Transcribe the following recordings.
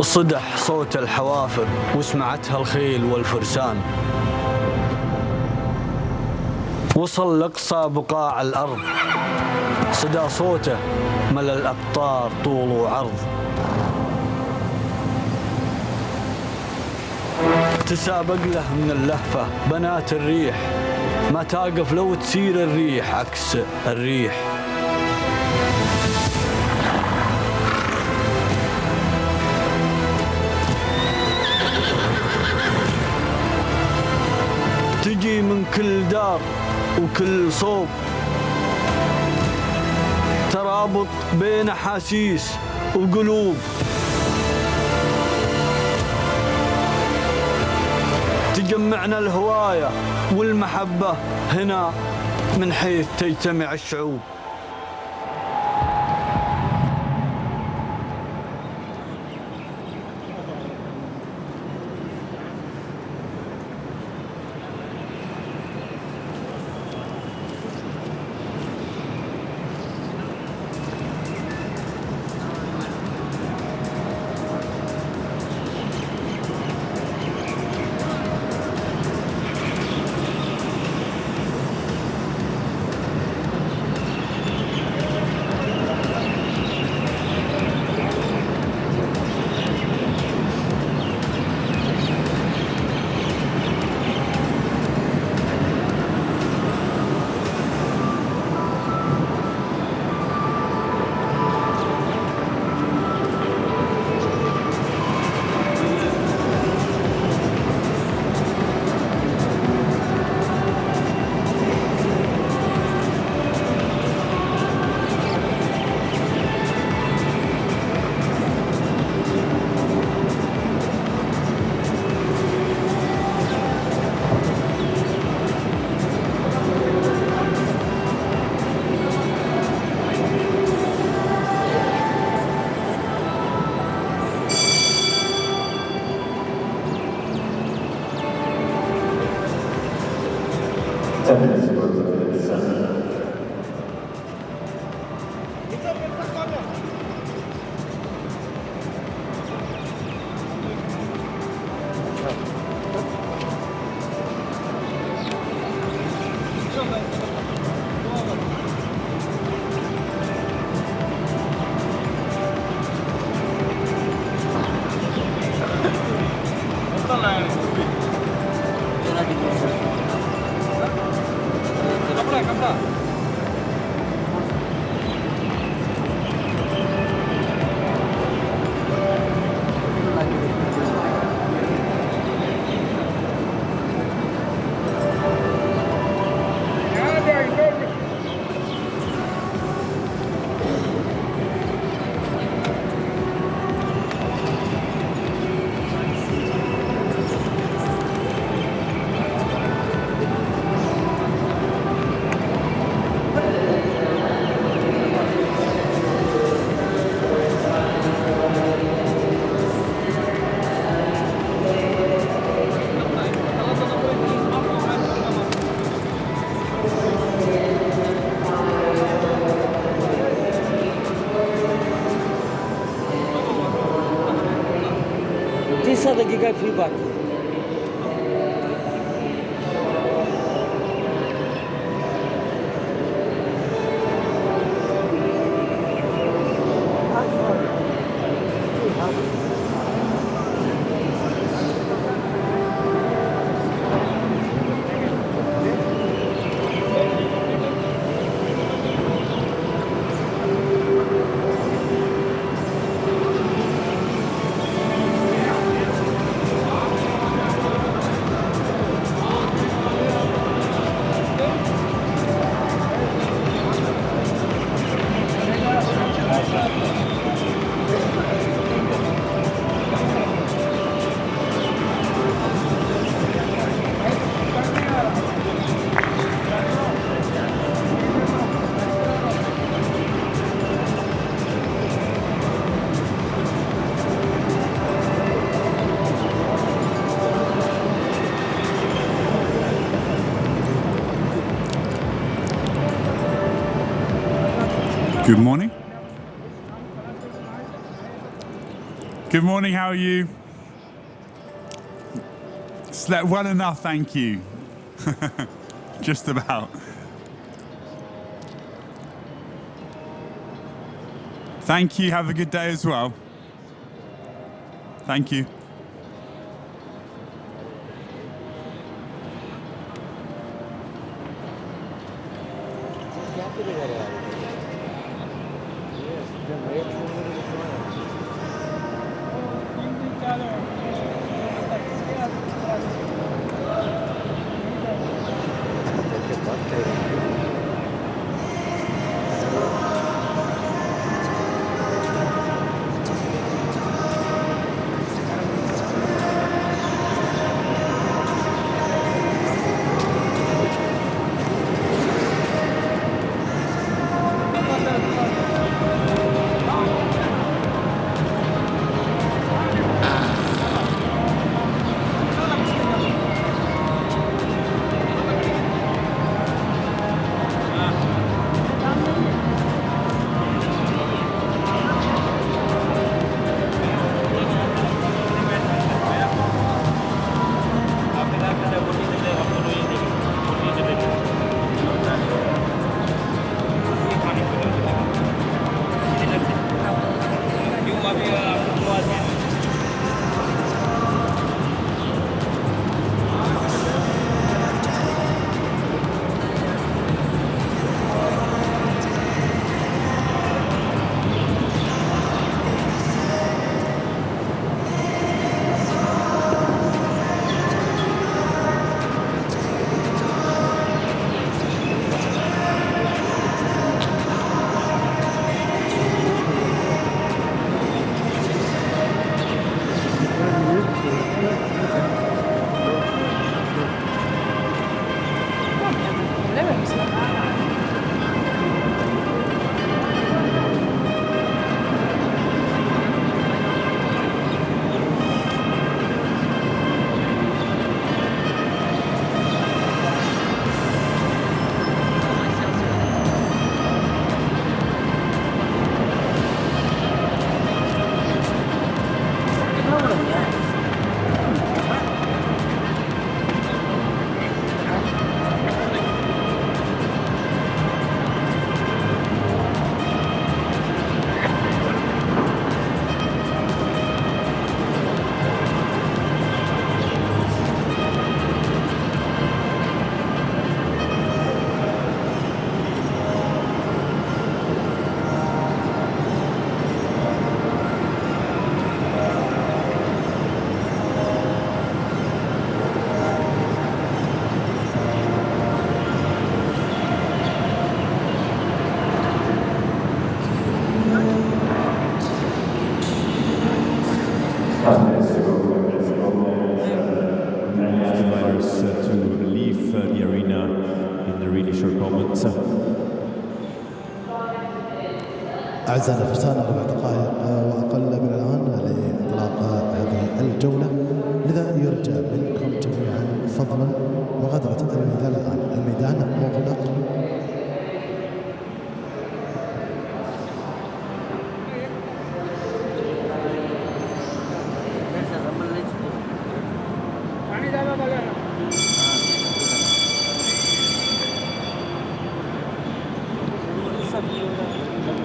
صدح صوت الحوافر وسمعتها الخيل والفرسان، وصل لأقصى بقاع الأرض، صدى صوته ملا الأقطار طول وعرض. تسابق له من اللهفة بنات الريح، ما تقف لو تسير الريح عكس الريح. تجي من كل دار وكل صوب، ترابط بين أحاسيس وقلوب. تجمعنا الهواية والمحبة هنا من حيث تجتمع الشعوب. dakika free parking. Good morning. Good morning, how are you? Slept well enough, thank you. Just about. Thank you, have a good day as well. Thank you. أعزائنا الفرسان 4 دقائق وأقل من الآن لإطلاق هذه الجولة، لذا يرجى منكم جميعا فضلا مغادرة الميدان الآن. الميدان مغلق.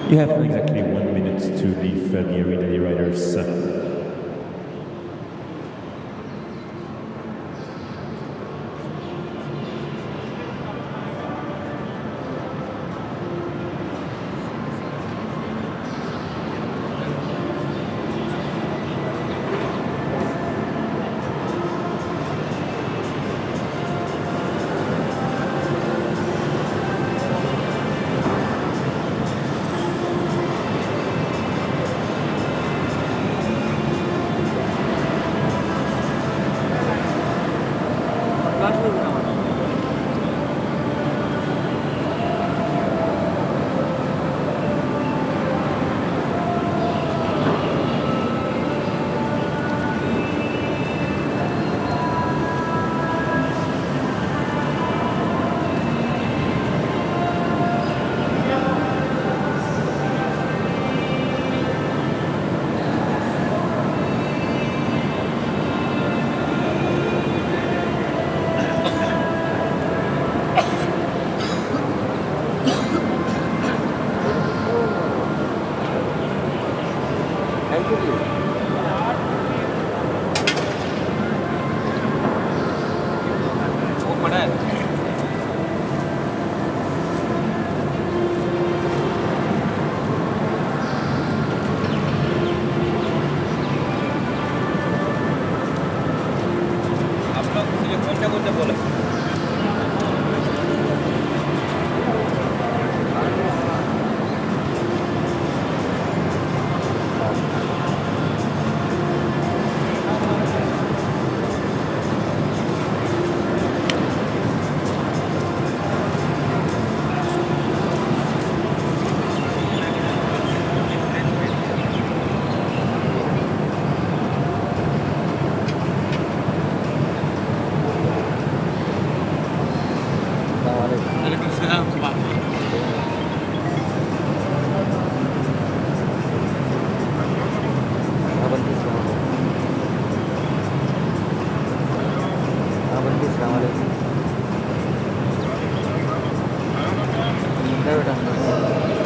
You have exactly 1 minute to leave the arena, riders.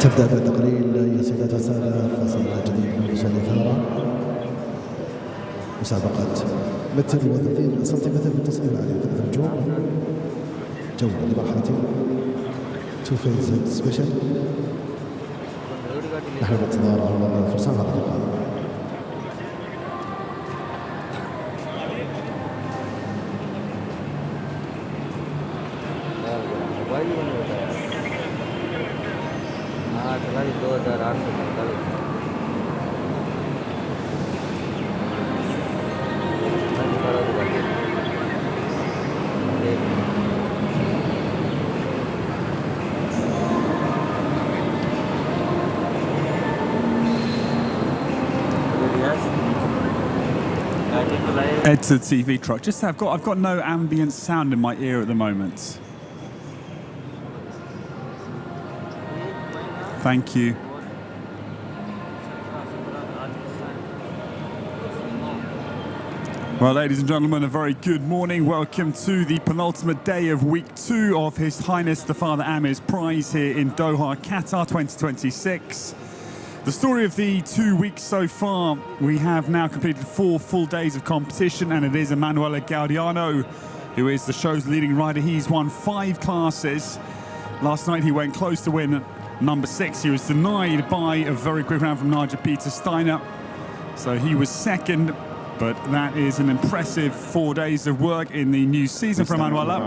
تبدأ بالتقليل يا سيدات السادة فصل جديد من فصل الإثارة، مسابقة متر و30 سنتيمتر بالتصميم عليه 3 نجوم، جولة لمرحلتين 2 فيز سبيشل. نحن بانتظار أول الفرسان هذا اللقاء. Head to the TV truck. Just I've got no ambient sound in my ear at the moment. Thank you. Well, ladies and gentlemen, a very good morning. Welcome to the penultimate day of week 2 of His Highness the Father Amir's prize here in Doha, Qatar 2026. The story of the 2 weeks so far, we have now completed 4 full days of competition, and it is Emanuele Gaudiano who is the show's leading rider. He's won 5 classes. Last night he went close to win number 6. He was denied by a very quick round from Nigel Peter Steiner, so he was second. But that is an impressive 4 days of work in the new season for Emanuele.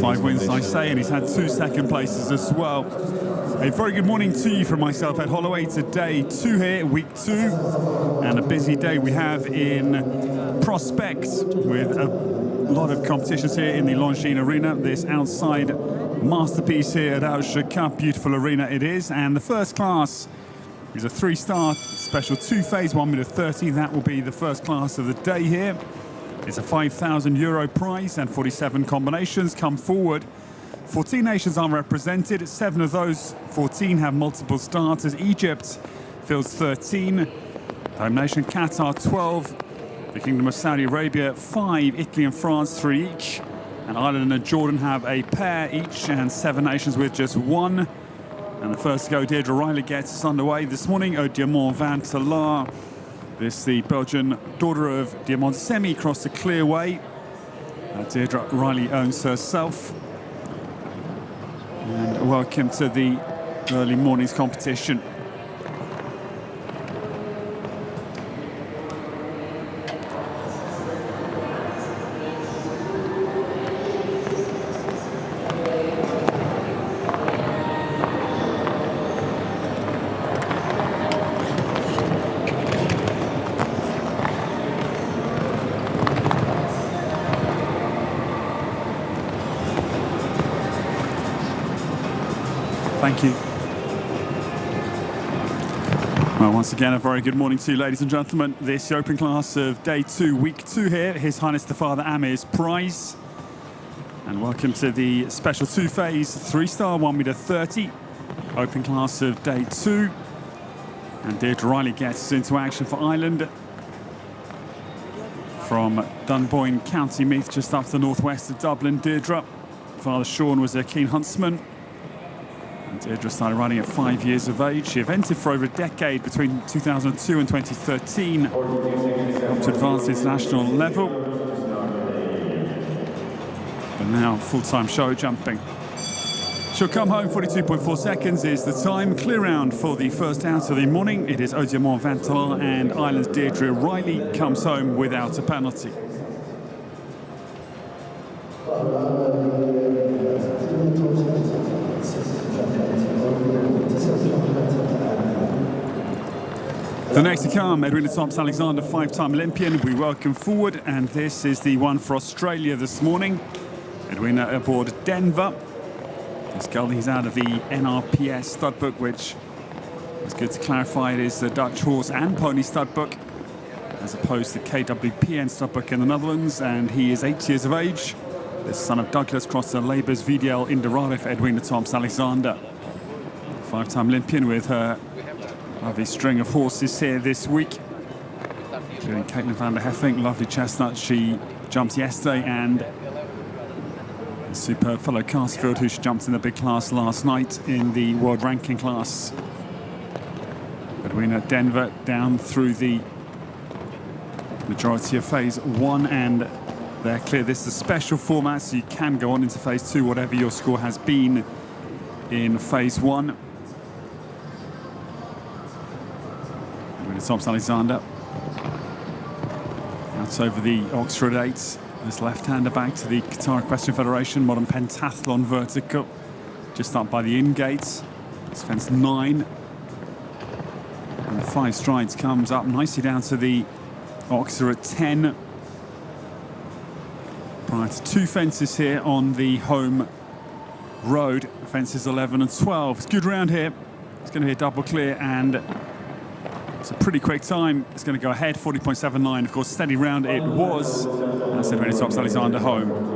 5 wins, I say, and he's had 2 second places as well. A very good morning to you from myself, Ed Holloway. Today, 2 here, week 2, and a busy day we have in Prospect with a lot of competitions here in the Longines Arena, this outside Masterpiece here at Alshaqab, beautiful arena it is. And the first class is a 3-star special 2-phase, 1 meter 30. That will be the first class of the day here. It's a €5,000 prize and 47 combinations come forward. 14 nations are represented. 7 of those 14 have multiple starters. Egypt fields 13. Home nation Qatar 12. The Kingdom of Saudi Arabia 5. Italy and France 3 each. And Ireland and Jordan have a pair each, and 7 nations with just 1. And the first to go, Deirdre Riley gets us underway this morning. Au Diamant Vantalar. This, the Belgian daughter of Diamant Semi, crossed the clear way. Deirdre Riley owns herself. And welcome to the early morning's competition. Thank you. Well, once again, a very good morning to you, ladies and gentlemen. This is the open class of day 2, week 2 here. His Highness the Father Amir's prize. And welcome to the special 2-phase, 3-star, 1 meter 30. Open class of day 2. And Deirdre Riley gets into action for Ireland. From Dunboyne, County Meath, just up to the northwest of Dublin. Deirdre. Father Sean was a keen huntsman. And Deirdre started riding at 5 years of age. She evented for over a decade between 2002 and 2013, up to advanced international level. But now full-time show jumping. She'll come home, 42.4 seconds is the time. Clear round for the first out of the morning. It is Au Diamant Vantalar, and Ireland's Deirdre Riley comes home without a penalty. The next to come, Edwina Thompson-Alexander, 5-time Olympian. We welcome forward, and this is the one for Australia this morning. Edwina aboard Denver. This gelding is out of the NRPS stud book, which is good to clarify. It is the Dutch horse and pony stud book, as opposed to KWPN stud book in the Netherlands. And he is 8 years of age. The son of Douglas crossed the Labour's VDL Inderade for Edwina Thompson-Alexander. 5-time Olympian with her lovely string of horses here this week, including Caitlin van der Heffing, lovely chestnut. She jumped yesterday, and the superb fellow Carsfield, who she jumped in the big class last night in the world ranking class. Edwina Denver down through the majority of phase 1, and they're clear. This is a special format, so you can go on into phase 2, whatever your score has been in phase 1. Thompson-Alexander out over the Oxford 8. This left-hander back to the Qatar Equestrian Federation, modern pentathlon vertical, just up by the in-gates. It's fence 9. And the 5 strides comes up nicely down to the Oxford at 10. Prior to 2 fences here on the home road, fences 11 and 12. It's good round here. It's going to be a double clear, and it's a pretty quick time. It's going to go ahead, 40.79. Of course, steady round it was. That's Edwina Thompson-Alexander home.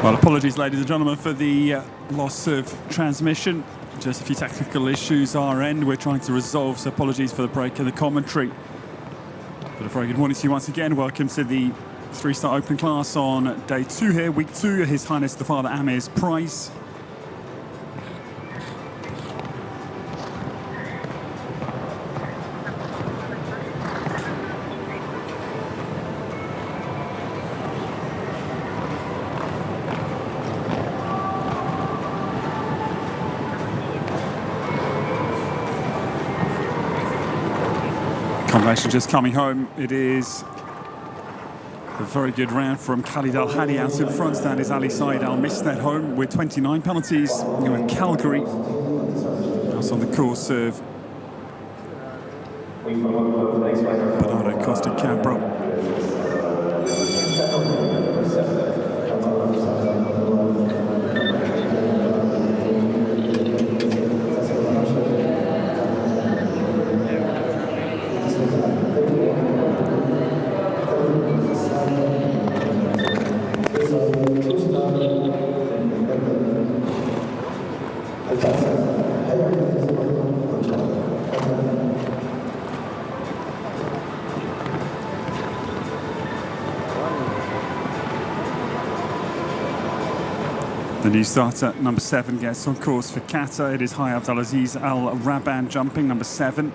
Well, apologies, ladies and gentlemen, for the loss of transmission. Just a few technical issues our end. We're trying to resolve, so apologies for the break in the commentary. But a very good morning to you once again. Welcome to the three-star open class on day 2 here, week 2, His Highness the Father Amir's Prix. Combination just coming home. It is a very good round from Khalid Al Hadi out in front. That is Ali Said Al Misnet home with 29 penalties. With Calgary out on the course of Bernardo Costa Cabra. The new starter, number 7, gets on course for Qatar. It is High Abdulaziz Al Raban jumping, number 7.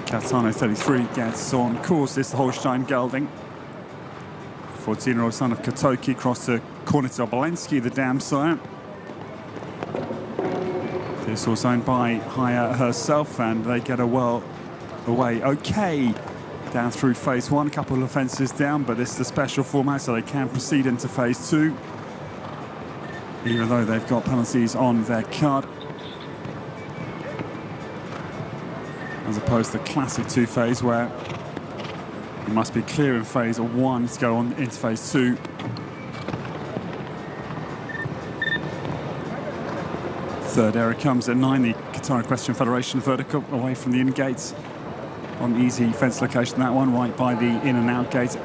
Catano 33 gets on course. This is the Holstein Gelding. 14-year-old son of Katoki crossed the corner to Obolensky, the dam sire. This was owned by Haya herself, and they get a well away. Okay. Down through phase 1, a couple of fences down, but this is the special format, so they can proceed into phase 2, even though they've got penalties on their card, as opposed to classic 2 phase, where you must be clear in phase 1 to go on into phase 2. Third area comes at 9, the Qatar Equestrian Federation vertical, away from the in gates. On easy fence location, that one, right by the in and out gate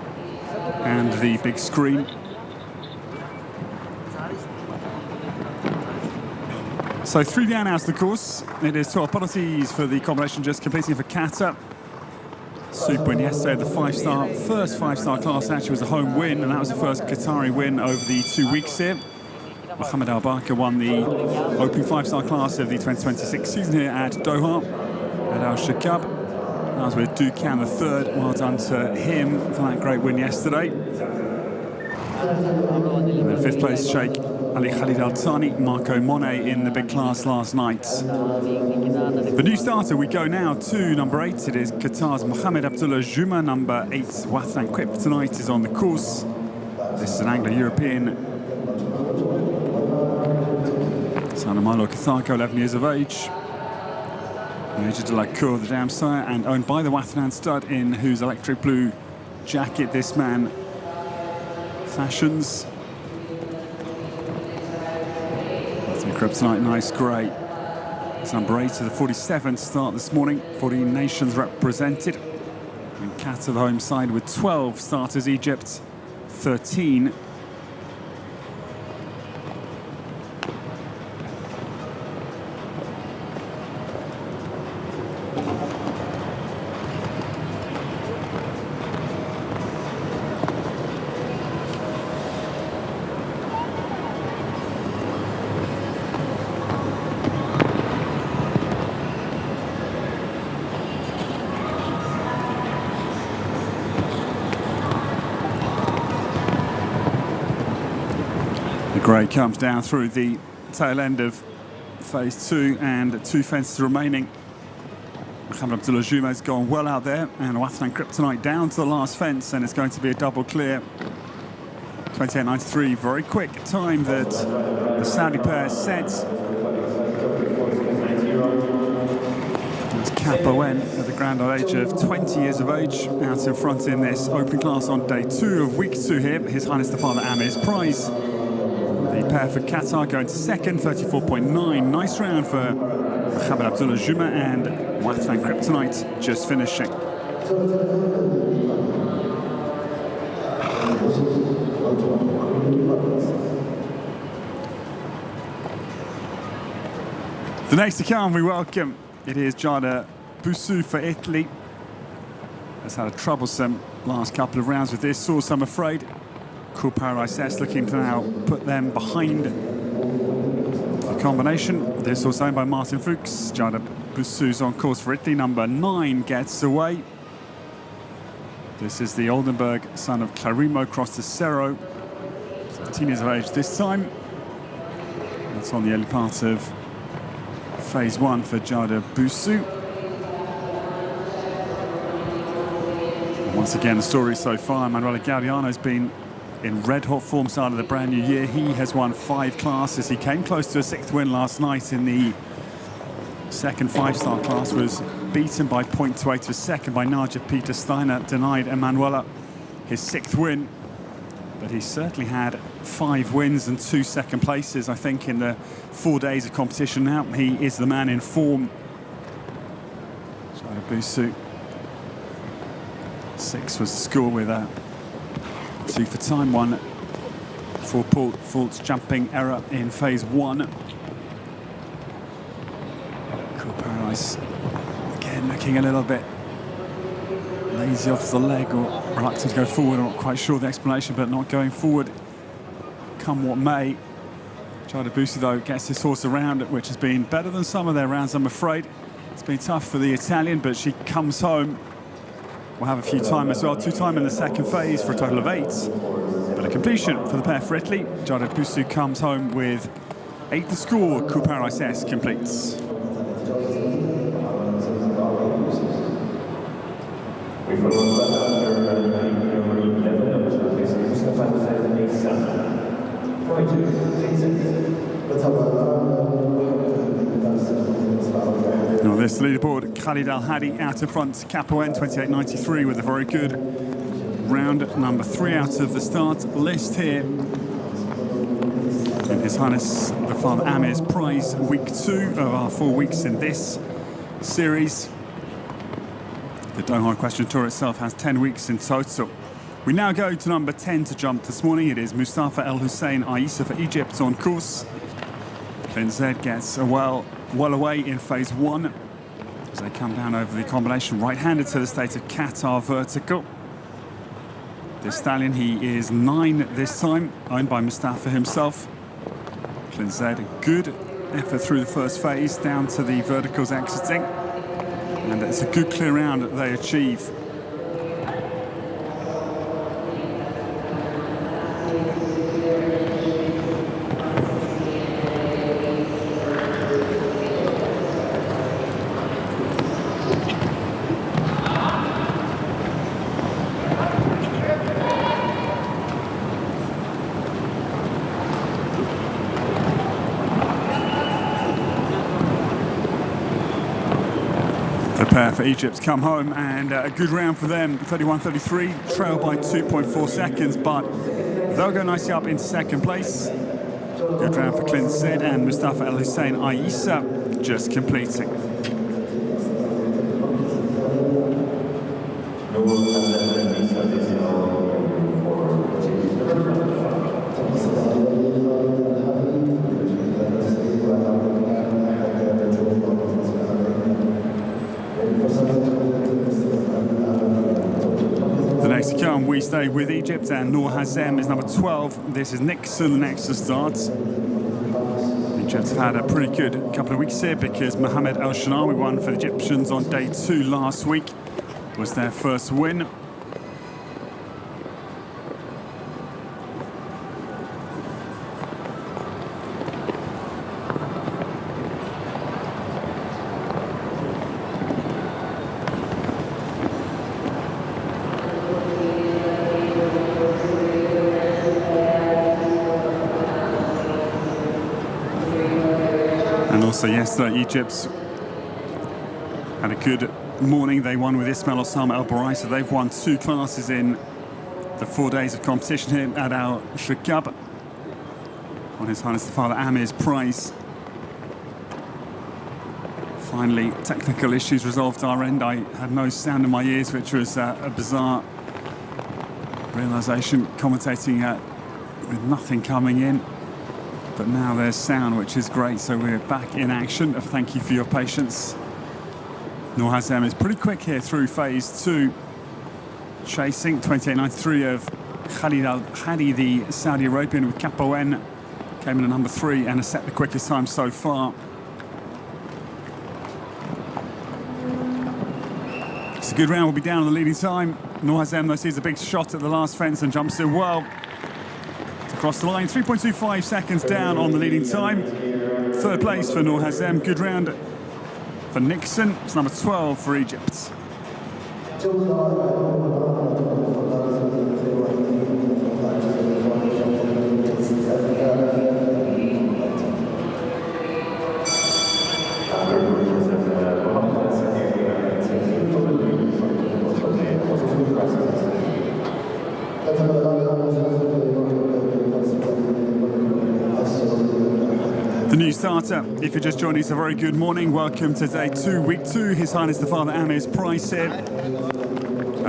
and the big screen. So 3 down out of the course. It is 12 penalties for the combination just completing for Qatar. Super win yesterday, the first 5-star class actually was a home win, and that was the first Qatari win over the 2 weeks here. Mohammed Al Barker won the opening 5-star class of the 2026 season here at Doha at Alshaqab. That was with Dukan the third. Well done to him for that great win yesterday. And then 5th place Sheikh Ali Khalid Al Thani, Marco Monet in the big class last night. The new starter, we go now to number 8. It is Qatar's Mohamed Abdullah Juma, number 8. Wathlan Kryptonite is on the course. This is an Anglo-European. Son of Milo Catharko, 11 years of age. Major de la Cour, the dam sire, and owned by the Wathlan stud, in whose electric blue jacket this man fashions. Kryptonite, nice grey. It's number 8 to the 47th start this morning. 14 nations represented. And Qatar, the home side, with 12 starters. Egypt, 13. Gray comes down through the tail end of phase 2, and 2 fences remaining. Mohamed Abdullah Juma has gone well out there, and Wathlan Kryptonite down to the last fence, and it's going to be a double clear. 28.93, very quick time that the Saudi pair sets. That's Capoen at the grand old age of 20 years of age, out in front in this open class on day 2 of week 2 here. His Highness the Father Amir's Prix. The pair for Qatar going to second, 34.9. Nice round for Mohamed Abdullah Juma, and Wathlan Kryptonite just finishing. The next to come, we welcome, it is Giada Busu for Italy. Has had a troublesome last couple of rounds with this source, I'm afraid. Qatar Airways looking to now put them behind the combination. This was owned by Martin Fuchs. Giada Busu's on course for Italy. Number 9 gets away. This is the Oldenburg son of Clarimo crossed to Cerro. 13 years of age this time. That's on the early part of phase 1 for Giada Busu. Once again, the story so far, Manuela Gaudiano's been in red-hot form start of the brand new year. He has won 5 classes. He came close to a 6th win last night in the second 5-star class, was beaten by 0.28 to second by Najib Peter Steiner, denied Emanuela his 6th win. But he certainly had 5 wins and 2 second places, I think, in the 4 days of competition now. He is the man in form. Giada Busu. 6 was the score with a 2 for time, 1 for Fault's jumping error in phase 1. Paradise again looking a little bit lazy off the leg or reluctant to go forward. I'm not quite sure the explanation, but not going forward come what may. Giada Busu though gets this horse around, which has been better than some of their rounds, I'm afraid. It's been tough for the Italian, but she comes home. We'll have a few time as well, 2 time in the second phase for a total of 8. But a completion for the pair for Italy. Giada Busu comes home with 8 the score. Qatar Airways completes. Now this leaderboard, Khalid Al Hadi out in front, Capoen 28.93 with a very good round number 3 out of the start list here. In His Highness the Father Amir's Prize, week 2 of our 4 weeks in this series. The Doha Equestrian Tour itself has 10 weeks in total. We now go to number 10 to jump this morning. It is Mustafa El Hussein Aissa for Egypt on course. Clint Z gets well away in phase 1 as they come down over the combination, right-handed to the state of Qatar vertical. This stallion, he is 9 this time, owned by Mustafa himself. Clint Z, good effort through the first phase, down to the verticals exiting. And it's a good clear round that they achieve. For Egypt come home, and a good round for them, 31.33, trailed by 2.4 seconds, but they'll go nicely up into second place. Good round for Clint Zid and Mustafa El Hussein Aissa just completing. We stay with Egypt, and Noor Hazem is number 12. This is Nixon next to start. Egypt have had a pretty good couple of weeks here because Mohamed El Shanawi won for the Egyptians on day 2 last week. Was their first win. So yesterday, Egypt had a good morning. They won with Ismail Osama El Barai, so they've won 2 classes in the 4 days of competition here at Alshaqab on His Highness the Father Amir's Prize. Finally, technical issues resolved our end. I had no sound in my ears, which was a bizarre realisation commentating with nothing coming in. But now there's sound, which is great, so we're back in action. Thank you for your patience. Noor Hazem is pretty quick here through phase 2. Chasing 28.93 of Khalid Al-Hadi, the Saudi Arabian with Capoen, came in at number 3 and has set the quickest time so far. It's a good round, we'll be down on the leading time. Noor Hazem, though, sees a big shot at the last fence and jumps in well. Across the line, 3.25 seconds down on the leading time. Third place for Noor Hazem. Good round for Nixon. It's number 12 for Egypt. The new starter, if you're just joining us, a very good morning. Welcome to day 2, week 2. His Highness the Father Amir's Prize here at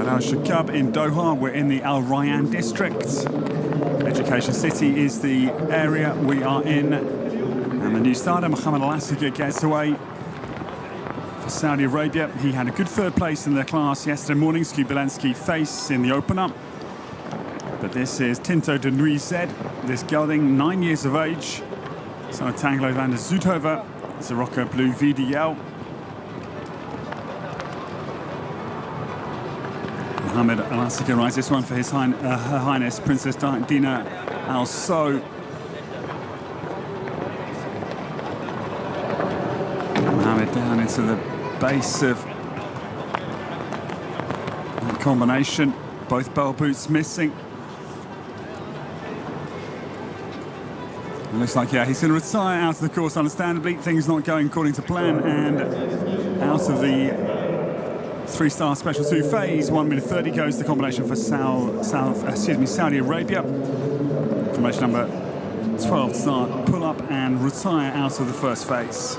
Alshaqab in Doha. We're in the Al Rayyan district. Education City is the area we are in. And the new starter, Mohammed Al-Assegir, gets away for Saudi Arabia. He had a good third place in their class yesterday morning. Skubelensky face in the opener. But this is Tinto de Nuized, this gelding, 9 years of age. Son of Tanglo van der Zoethoven, Zarocca Blue VDL. Mohammed Al-Assegir rides this one for Her Highness Princess Dina Al Saud. Mohammed down into the base of the combination. Both bell boots missing. It looks like, yeah, he's going to retire out of the course, understandably. Things not going according to plan, and out of the 3-star Special 2 phase, 1 minute 30 goes the combination for Saudi Arabia. Combination number 12 to start, pull up and retire out of the first phase.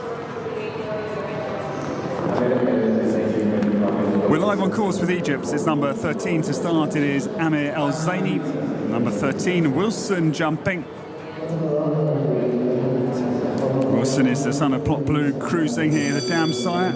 We're live on course with Egypt. It's number 13 to start. It is Amir El Zaini. Number 13, Wilson jumping. Wilson is the son of Plot Blue, cruising here, the dam sire.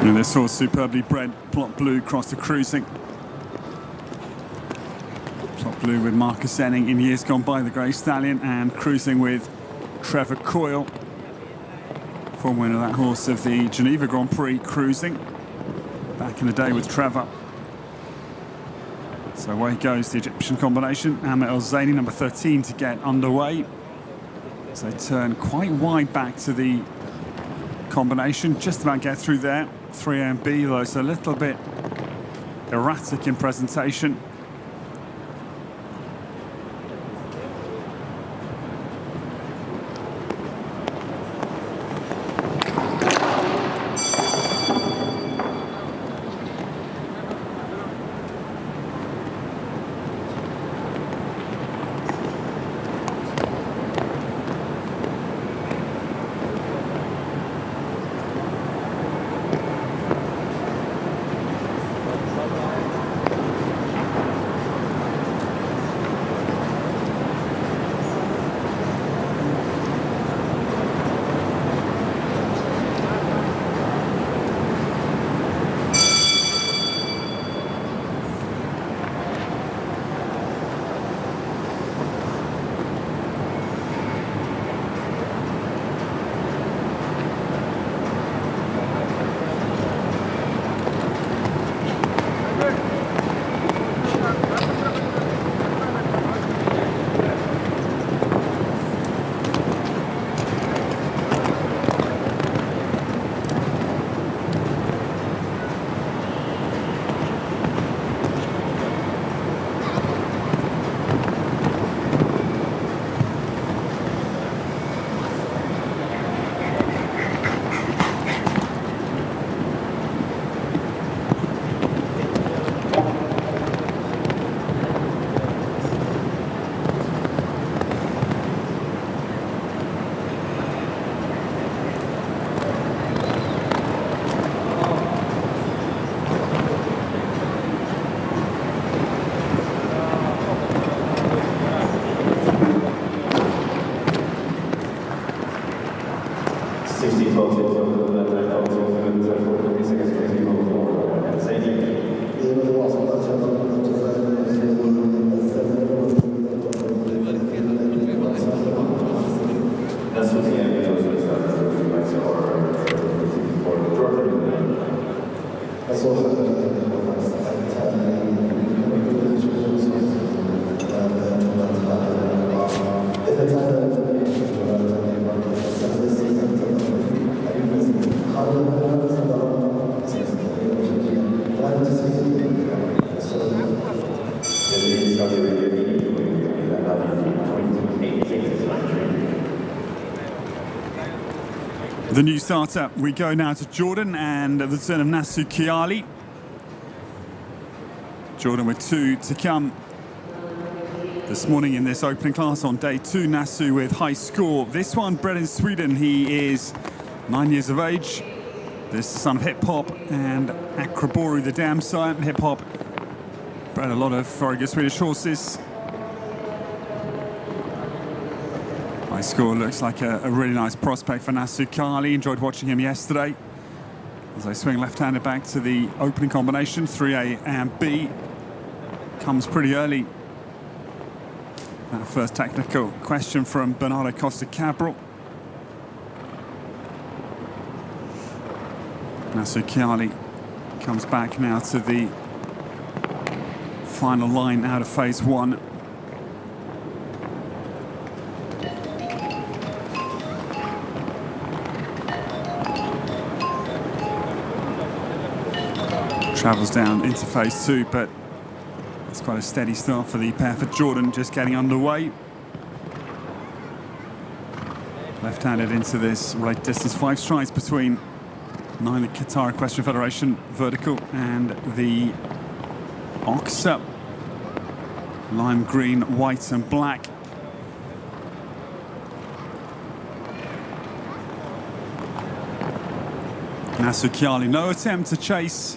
And this horse superbly bred, Plot Blue, crossed the cruising. Plot Blue with Marcus Enning in years gone by, the Grey Stallion, and cruising with Trevor Coyle, former winner of that horse of the Geneva Grand Prix, cruising back in the day with Trevor. So away goes the Egyptian combination. Amir El Zaini, number 13, to get underway. So they turn quite wide back to the combination, just about get through there. 3A and B, though, it's a little bit erratic in presentation. The new starter, we go now to Jordan and the return of Nasu Kiali. Jordan with 2 to come this morning in this opening class on day 2. Nasu with high score. This one bred in Sweden. He is 9 years of age. This son of hip hop and Akraboru, the dam sire. Hip hop bred a lot of very good Swedish horses. High score looks like a really nice prospect for Nasu Kiali. Enjoyed watching him yesterday as they swing left-handed back to the opening combination. 3A and B comes pretty early. That first technical question from Bernardo Costa-Cabral. Nasu Kiali comes back now to the final line out of phase 1. Travels down into phase 2, but it's quite a steady start for the pair for Jordan, just getting underway. Left-handed into this related distance, 5 strides between 9, the Qatar Equestrian Federation vertical, and the Oxa. Lime green, white and black. Nasu Kiali, no attempt to chase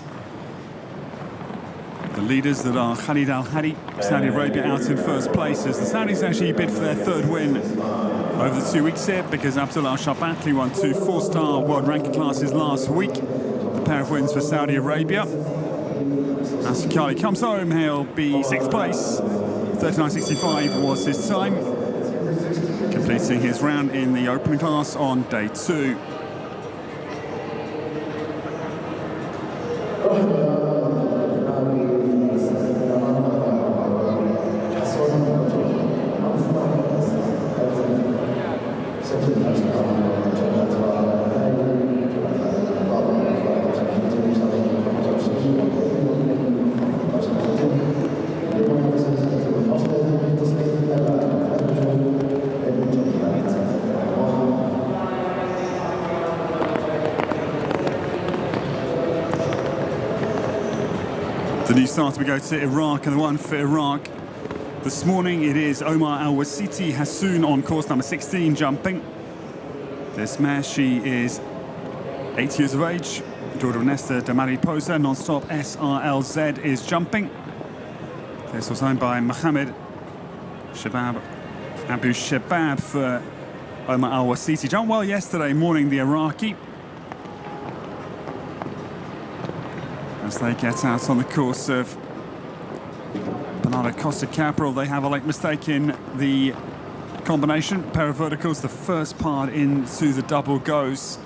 the leaders that are Khalid Al Hadi, Saudi Arabia, out in first place, as the Saudis actually bid for their 3rd win over the 2 weeks here, because Abdullah Al-Shabbatli won 2 4-star world ranking classes last week. The pair of wins for Saudi Arabia. Nasu Kiali comes home, he'll be 6th place. 39.65 was his time, completing his round in the opening class on day 2. The new starter, we go to Iraq, and the one for Iraq this morning, it is Omar Al-Wasiti Hassoun on course number 16, jumping. This mare, she is 8 years of age, daughter of Nesta Damari Posa. Non-stop SRLZ is jumping. This was owned by Mohammed Shabab Abu Shabab for Omar Al-Wasiti. Jumped well yesterday morning, the Iraqi. As they get out on the course of Bernardo Costa-Cabral, they have a late mistake in the combination. Pair of verticals, the first part into the double goes.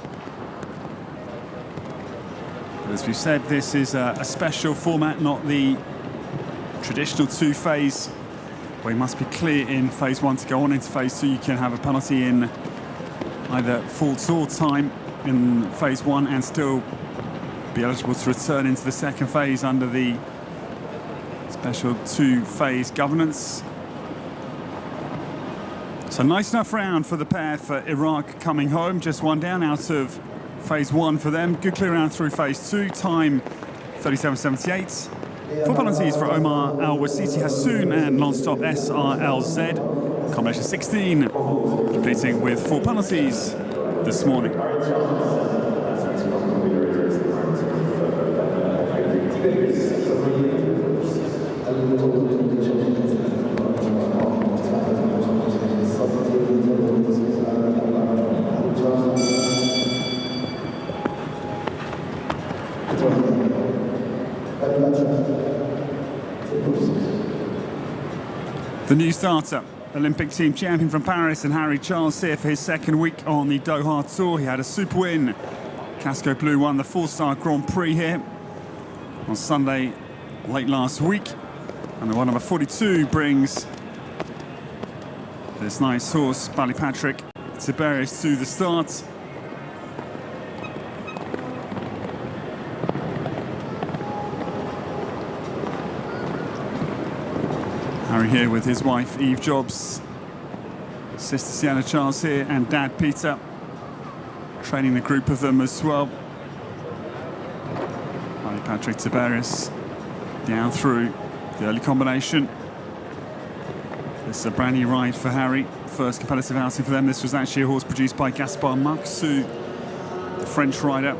But as we've said, this is a special format, not the traditional 2-phase, where you must be clear in phase 1 to go on into phase 2. You can have a penalty in either faults or time in phase 1 and still be eligible to return into the 2nd phase under the special 2-phase governance. So nice enough round for the pair for Iraq coming home. Just 1 down out of phase 1 for them. Good clear round through phase 2. Time 37.78. 4 penalties for Omar Al-Wasiti Hassoun and non-stop SRLZ. Combination 16, completing with 4 penalties this morning. The new starter, Olympic team champion from Paris, and Harry Charles here for his 2nd week on the Doha Tour. He had a super win. Casco Blue won the 4-star Grand Prix here. on Sunday late last week. And the one number 42 brings this nice horse, Patrick Tiberius, to the start. Harry here with his wife Eve Jobs, sister Sienna Charles here, and dad Peter, training the group of them as well. Patrick Tiberius down through the early combination. This is a brand new ride for Harry, first competitive outing for them. This was actually a horse produced by Gaspard Marxou, the French rider.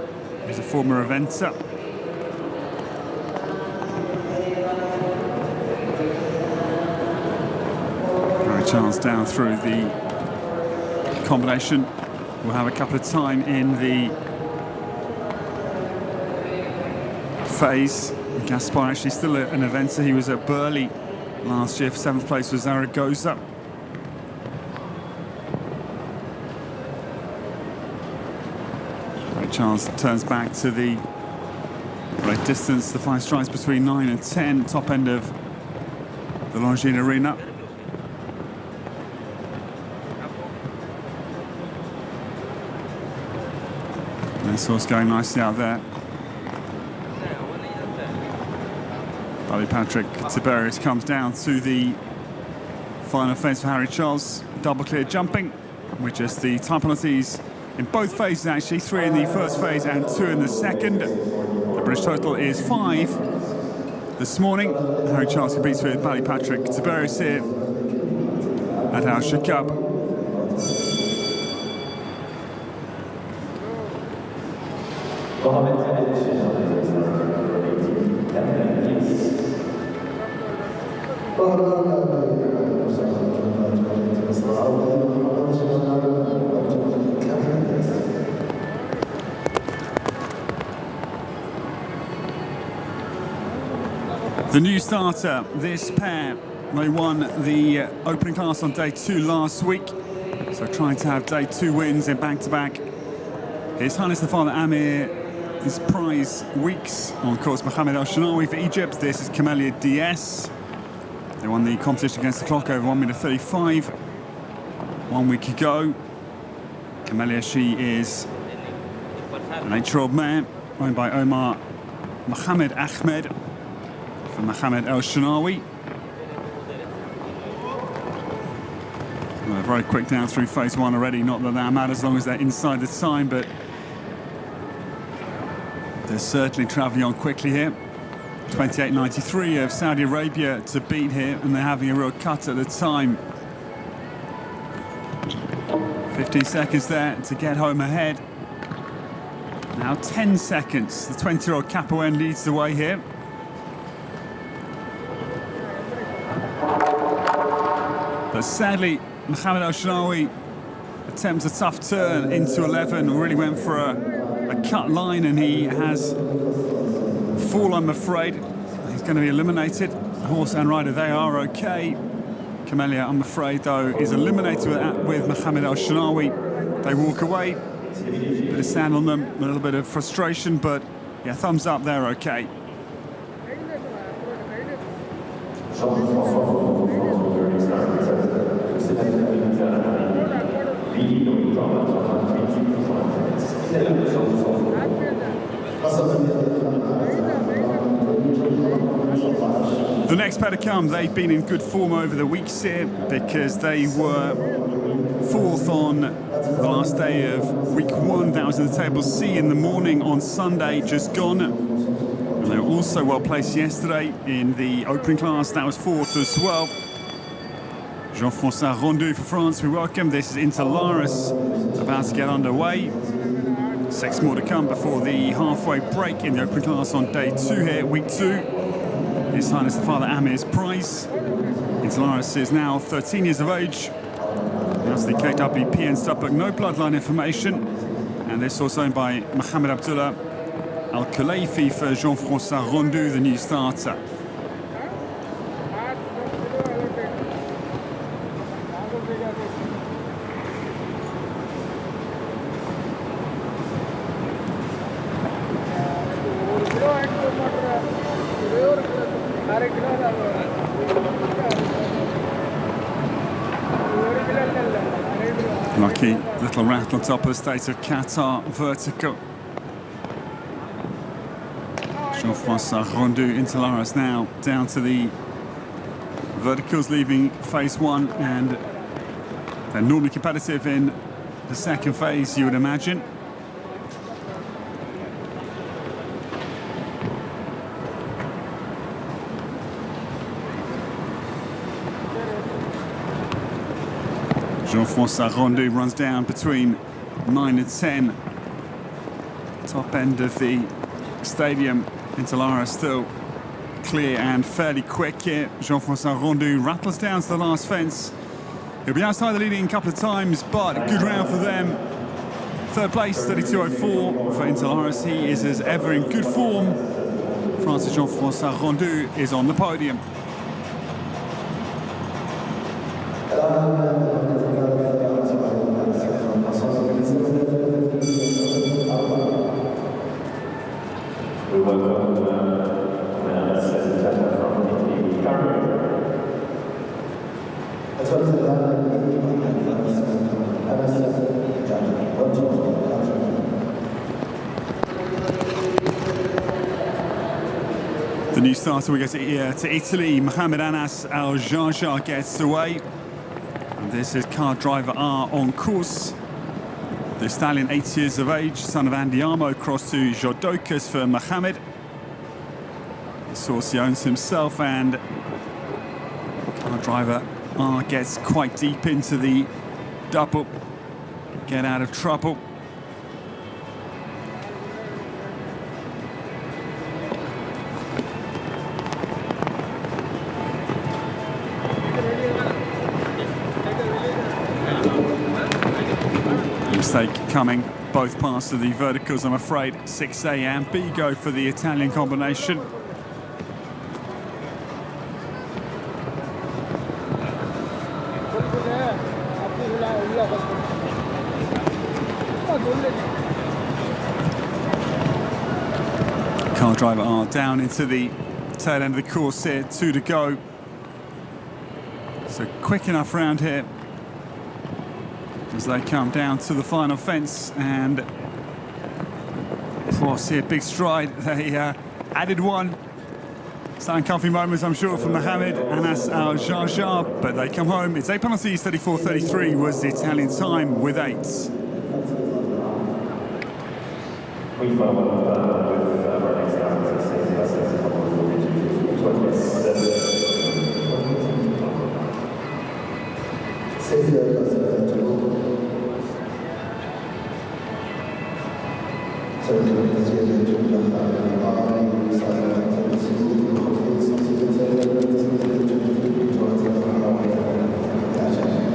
He's a former eventer. Harry Charles down through the combination. We'll have a couple of time in the phase. Gaspar actually still an eventer. He was at Burley last year. For 7th place was Zaragoza. Ray Charles turns back to the right distance, the 5 strides between 9 and 10, top end of the Longines Arena. This horse going nicely out there. Patrick Tiberius comes down to the final phase for Harry Charles. Double clear jumping with just the time penalties in both phases, actually. 3 in the first phase and 2 in the second. The British total is 5 this morning. Harry Charles competes with Patrick Tiberius here at Alshaqab. The new starter, this pair, they won the opening class on day 2 last week, so trying to have day 2 wins in back-to-back. His Highness the Father Amir, his prize weeks. On course, Mohamed El-Shanawi for Egypt. This is Camellia DS. They won the competition against the clock over 1:35 1 week ago. Camellia, she is an 8-year-old mare owned by Omar Mohamed Ahmed for Mohamed El-Shanawi. Well, very quick down through phase 1 already. Not that that matters as long as they're inside the time, but they're certainly travelling on quickly here. 28.93 of Saudi Arabia to beat here, and they're having a real cut at the time. 15 seconds there to get home ahead. Now 10 seconds. The 20-year-old Capoen leads the way here. But sadly, Mohamed El-Shanawi attempts a tough turn into 11, really went for a cut line, and he has fall, I'm afraid. He's going to be eliminated. Horse and rider, they are okay. Camellia, I'm afraid, though, is eliminated with Mohamed El-Shanawi. They walk away. Bit of sand on them, a little bit of frustration, but yeah, thumbs up, they're okay. The next pair to come, they've been in good form over the weeks here because they were 4th on the last day of week 1. That was in the table C in the morning on Sunday, just gone. And they were also well placed yesterday in the opening class. That was 4th as well. Jean-François Rondeau for France, we welcome. This is Interlaris, about to get underway. 6 more to come before the halfway break in the opening class on day 2 here, week 2. His Highness the Father Amir's prize. Interlaris is now 13 years of age. That's the KWPN stuff, but no bloodline information. And this also owned by Mohamed Abdullah Al-Khelaifi for Jean-François Rondeau, the new starter. Lucky little rattle on top of the state of Qatar vertical. Jean-François Rondeau into Laras now down to the verticals, leaving phase one, and they're normally competitive in the second phase, you would imagine. Jean-François Rondeau runs down between 9 and 10. Top end of the stadium. Intellara still clear and fairly quick here. Jean-François Rondeau rattles down to the last fence. He'll be outside the leading a couple of times, but a good round for them. Third place, 32.04 for Intelaris. He is as ever in good form. Francis Jean-François Rondeau is on the podium. The new starter, we go to Italy. Mohamed Anas Alshaqab gets away. And this is car driver R on course. The stallion, 8 years of age, son of Andiamo, across to Jodokas for Mohamed. Saucy owns himself, and car driver R gets quite deep into the double. Get out of trouble. Mistake coming both parts of the verticals, I'm afraid. 6A and B go for the Italian combination. Car driver R down into the tail end of the course here, 2 to go. So quick enough round here as they come down to the final fence, and Prix here, big stride. They added one. Some comfy moments, I'm sure, from Mohamed Anas Alshaqab, but they come home. It's 8 penalties, 34-33 was the Italian time with 8.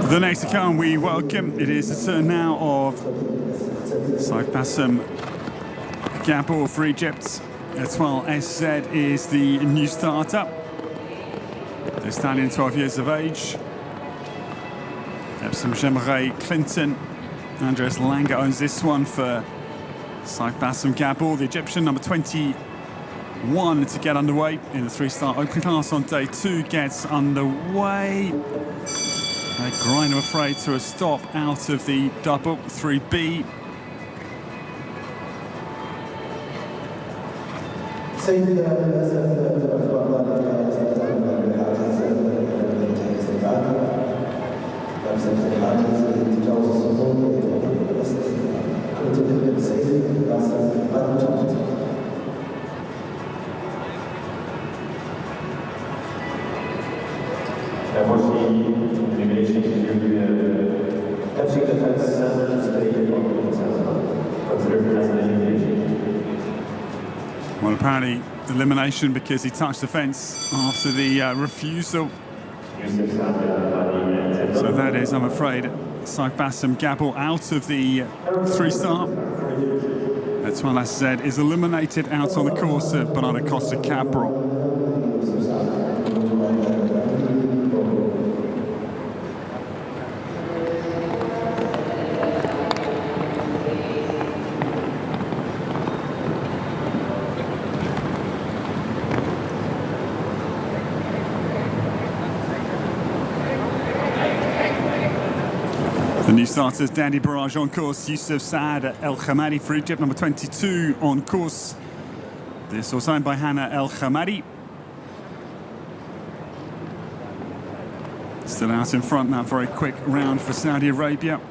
The next to come, we welcome, it is the turn now of Saif Gabor for Egypt. Etoile SZ is the new starter. The stallion, 12 years of age. Epsom Jemere Clinton. Andres Langer owns this one for Saif Gabor, the Egyptian, number 21 to get underway in the 3-star open class on day 2. Gets underway. They grind, I'm afraid, to a stop out of the double 3B. Well, apparently elimination because he touched the fence after the refusal. So that is, I'm afraid, Saif Gabor out of the 3-star. Etoile SZ is eliminated out on the course at Bernardo Costa Cabral. The new starters, Danny Barrage on course, Yusuf Saad El Hamadi for Egypt, number 22 on course. This all signed by Hannah El Hamadi. Still out in front, that very quick round for Saudi Arabia.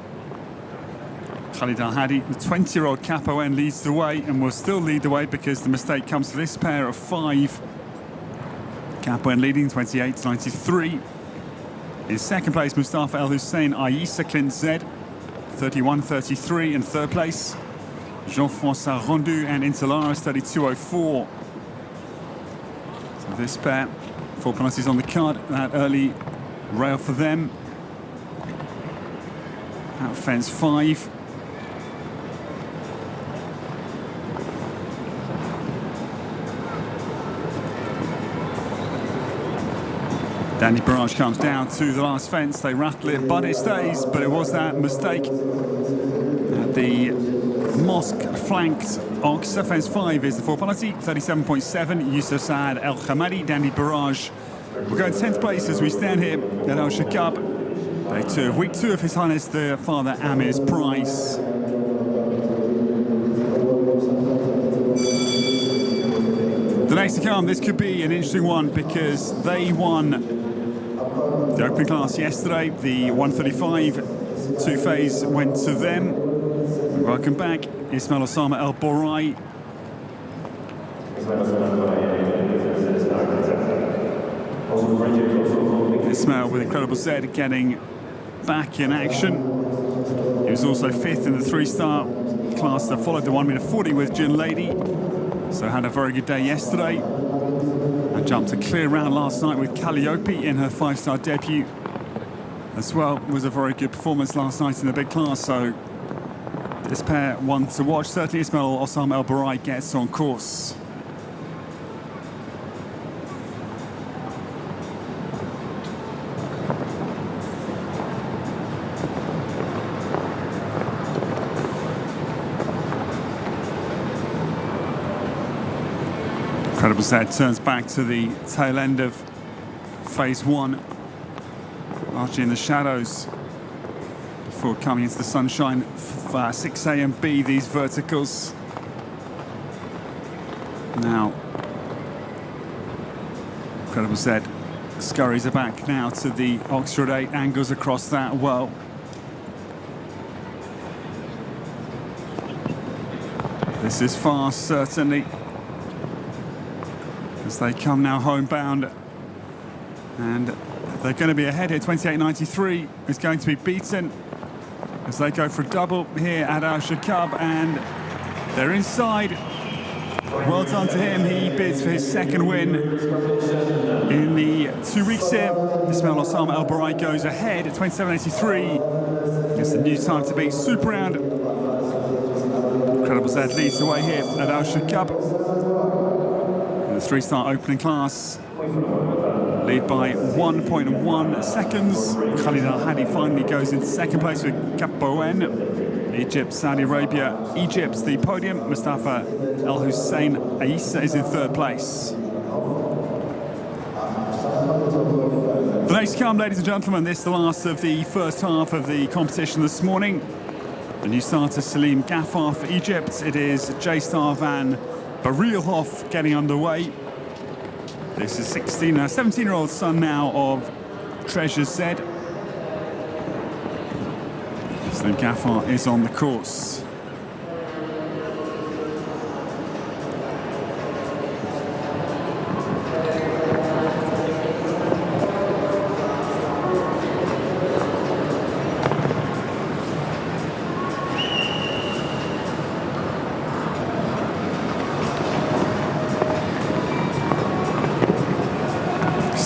Khalid Al Hadi, the 20-year-old Capo N, leads the way and will still lead the way because the mistake comes for this pair of 5. Capo N leading 28-93. In second place, Mustafa El Hussein Aissa Clint Z, 31-33 in third place. Jean-François Rondu and Intelaris, 32-04. So this pair, 4 penalties on the card, that early rail for them. Out fence 5. Danny Barrage comes down to the last fence. They rattle it, but it stays. But it was that mistake at the mosque-flanked ox. Fence 5 is the 4 penalty. 37.7. Yusuf Saad El Hamadi. Danny Barrage will go in 10th place as we stand here at Alshaqab. Day 2 of week 2 of His Highness the Father Amir's Prize. The next to come, this could be an interesting one because they won the opening class yesterday. The 135 two-phase went to them. Welcome back, Ismail Osama El Borai. Ismail with incredible Z getting back in action. He was also 5th in the 3-star class that followed the 1m40 with Jin Lady. So had a very good day yesterday. And jumped a clear round last night with Calliope in her 5-star debut. As well, was a very good performance last night in the big class. So this pair, one to watch. Certainly Ismail Osama El Borai gets on course. Incredible Z turns back to the tail end of phase 1, largely in the shadows before coming into the sunshine. 6A and B, these verticals. Now, Incredible Z scurries it back now to the Oxford 8, angles across that well. This is fast, certainly. As they come now homebound, and they're going to be ahead here. 28.93 is going to be beaten as they go for a double here at Alshaqab, and they're inside. Well done to him. He bids for his 2nd win in the 2 weeks here. Ismail Osama El Borai goes ahead at 27.83. It's the new time to beat. Super round. Incredible Z leads the way here at Alshaqab. 3-star opening class, lead by 1.1 seconds. Khalid Al Hadi finally goes into 2nd place with Capo N. Egypt, Saudi Arabia, Egypt's the podium. Mustafa El Hussein Aissa is in 3rd place. The next to come, ladies and gentlemen, this is the last of the first half of the competition this morning. The new starter Salim Ghaffar for Egypt. It is J-Star Van Barilhoff getting underway. This is 17-year-old son now of Treasure Z. So Ghaffar is on the course.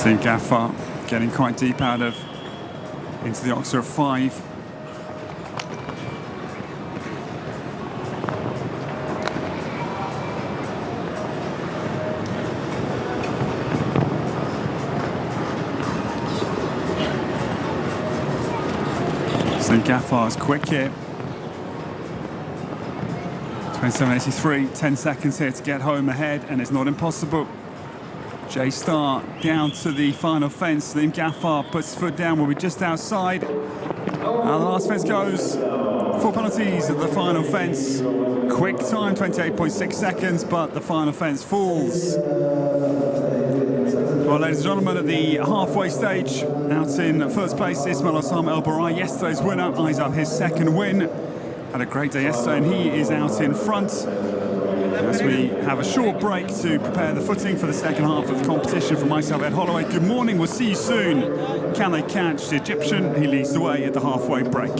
Ghaffar getting quite deep out of into the Oxford 5. So Gaffar's quick here. 27.83, 10 seconds here to get home ahead, and it's not impossible. J-Star down to the final fence. Salim Ghaffar puts his foot down. We'll be just outside. And the last fence goes. 4 penalties at the final fence. Quick time, 28.6 seconds, but the final fence falls. Well, ladies and gentlemen, at the halfway stage, out in first place, Ismail Osama El Barai, yesterday's winner, eyes up his second win. Had a great day yesterday, and he is out in front. As we have a short break to prepare the footing for the second half of the competition from myself, Ed Holloway. Good morning, we'll see you soon. Can they catch the Egyptian? He leads the way at the halfway break.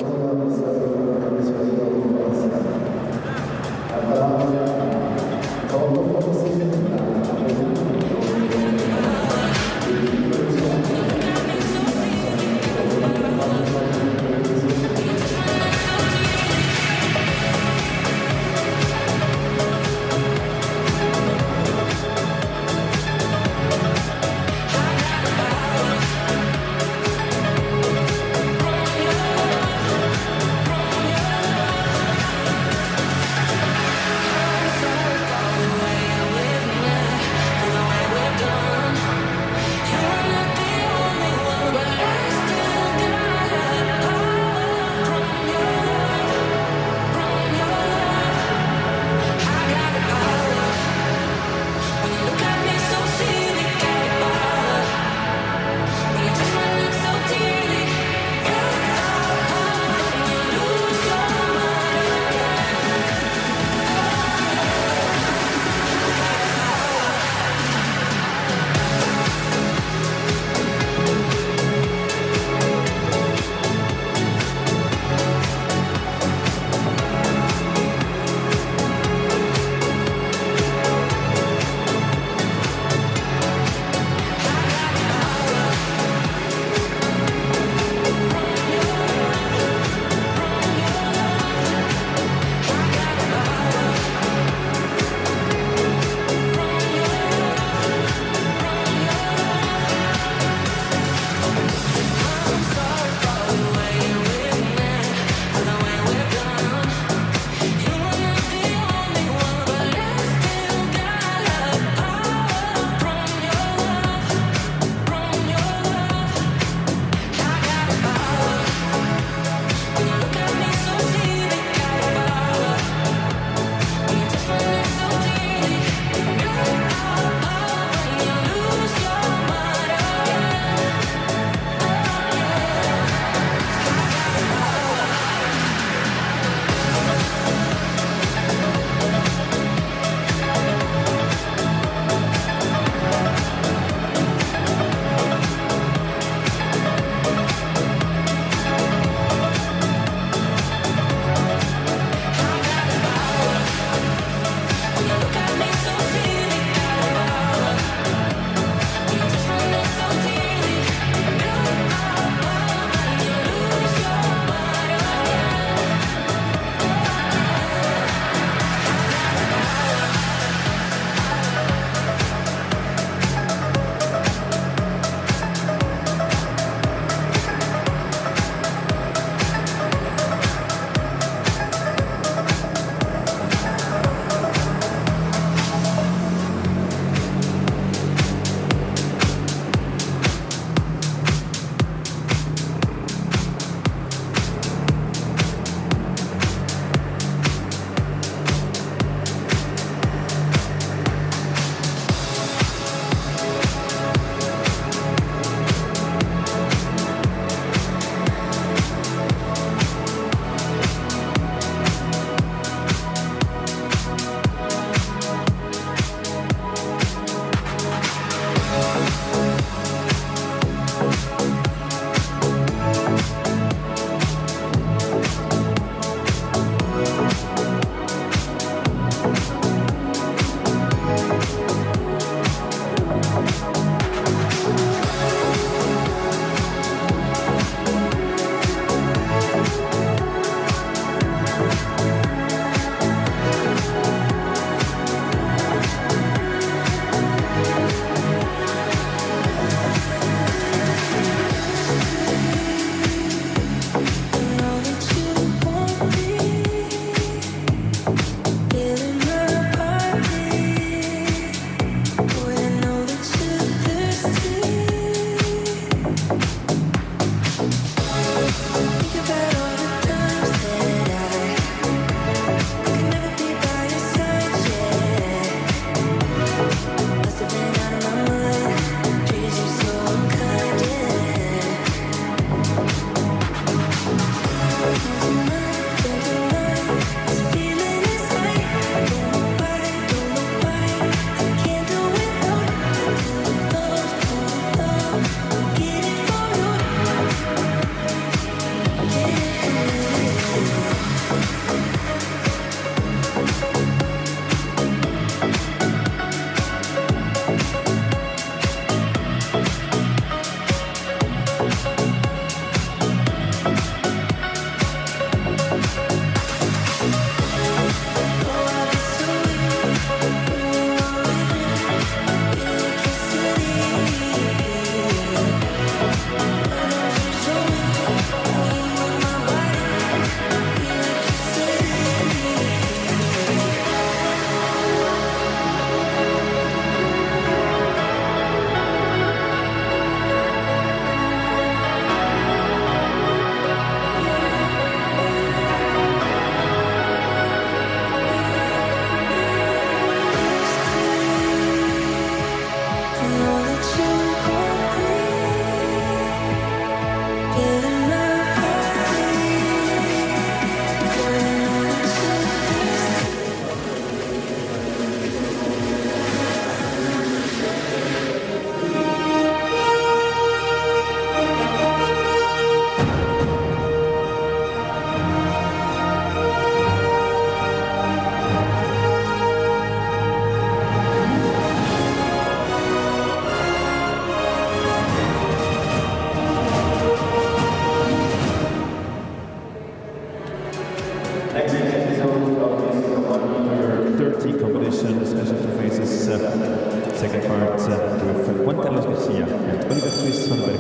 effort with Juan Carlos Garcia and Oliver Twist Sandberg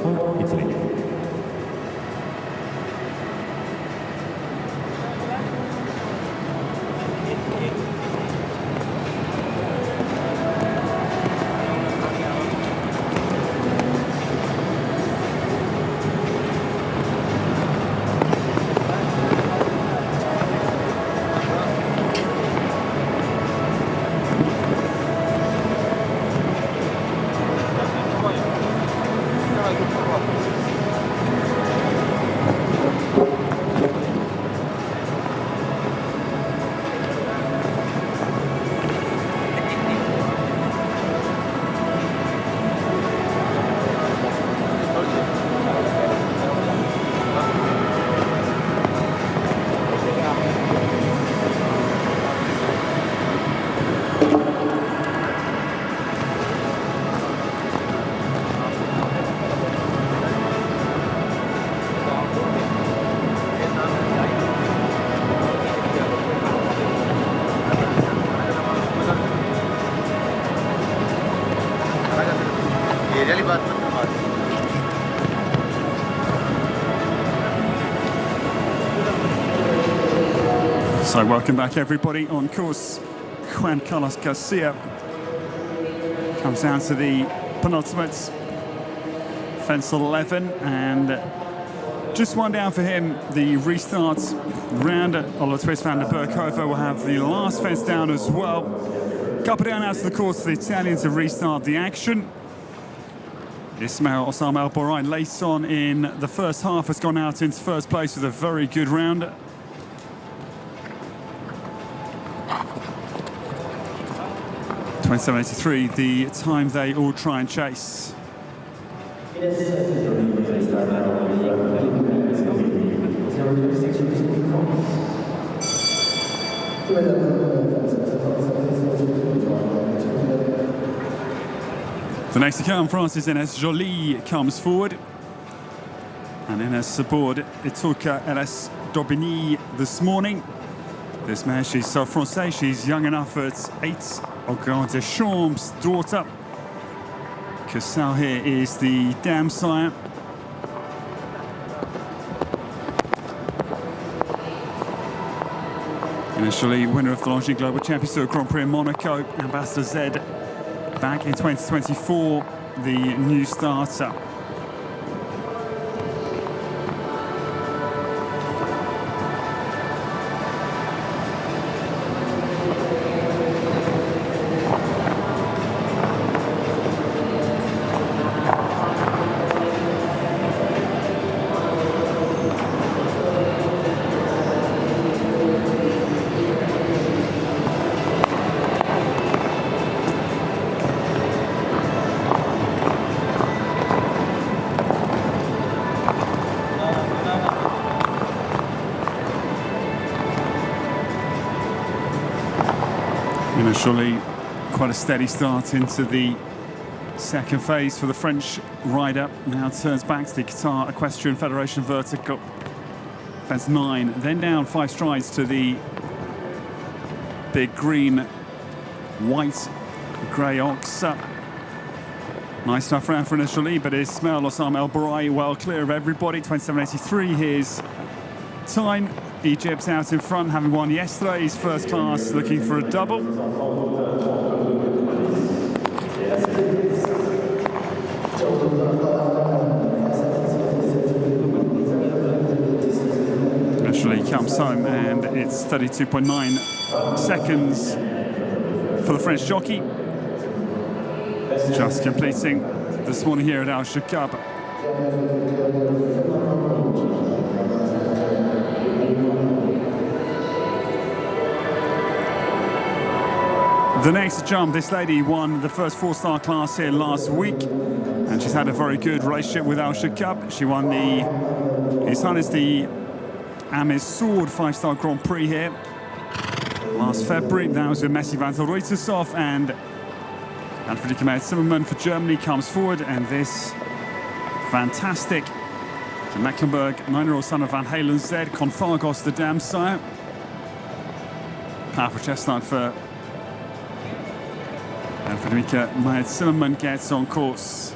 for Italy. So welcome back everybody. On course, Juan Carlos Garcia comes down to the penultimate fence 11, and just one down for him. The restart round, Oliver Twist van der Berghoven will have the last fence down as well. Couple down out to the course for the Italians to restart the action. Ismail Osama El Borai late on in the first half has gone out into first place with a very good round. .27.83, the time they all try and chase. The next to come, France's Ines Joly comes forward. And Ines aboard Itulka LS Daubigny this morning. This mare, she's so Francais, she's young enough at 8. Auguste Deschamps' daughter. Cassel here is the dam sire. Initially winner of the Longines Global Championship Grand Prix in Monaco, Ambassador Z back in 2024, the new starter. Initially, quite a steady start into the second phase for the French rider. Now turns back to the Qatar Equestrian Federation vertical. Fence 9, then down 5 strides to the big green, white, grey ox. Nice tough round for initially, but Ismail Osama El Borai well clear of everybody. 27.83 his time. Egypt out in front, having won yesterday's first class, looking for a double. Initially comes home, and it's 32.9 seconds for the French jockey. Just completing this morning here at Alshaqab. The next jump, this lady won the first 4-star class here last week, and she's had a very good relationship with Alshaqab. She won His Highness the Amir Sword 5-star Grand Prix here last February. That was with Messi van der Ruytershoff, and Friedrich Mayer Zimmermann for Germany comes forward, and this fantastic Mecklenburg 9-year-old son of Van Halen Z, Confargos the dam sire. Powerful chestnut for Mahmoud Zimmerman gets on course.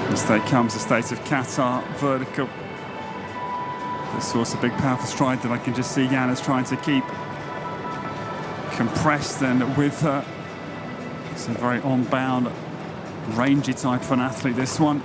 The state comes, the state of Qatar, vertical. This was a big powerful stride that I can just see Yanna's trying to keep compressed and with her. It's a very on-bound, rangy type of an athlete, this one.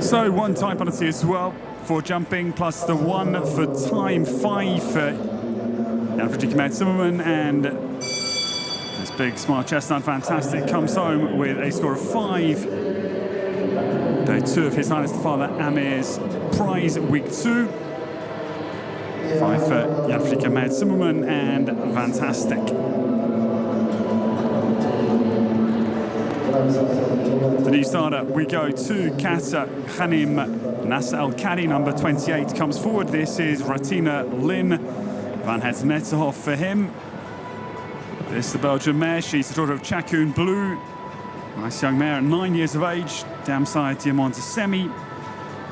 So one time penalty as well for jumping, plus the one for time 5 for Mahmoud Zimmerman, and this big smart chestnut, fantastic, comes home with a score of 5. Day 2 of His Highness the Father Amir's prize, week 2. 5 for Mahmoud Zimmerman, and fantastic. The new starter, we go to Qatar. Ghanim Nasser Al-Kadi, number 28, comes forward. This is Ratina Lynn. Van Het Netterhoff for him. This is the Belgian mare. She's the daughter of Chakun Blue. Nice young mare at 9 years of age. Dam side Diamante Semi.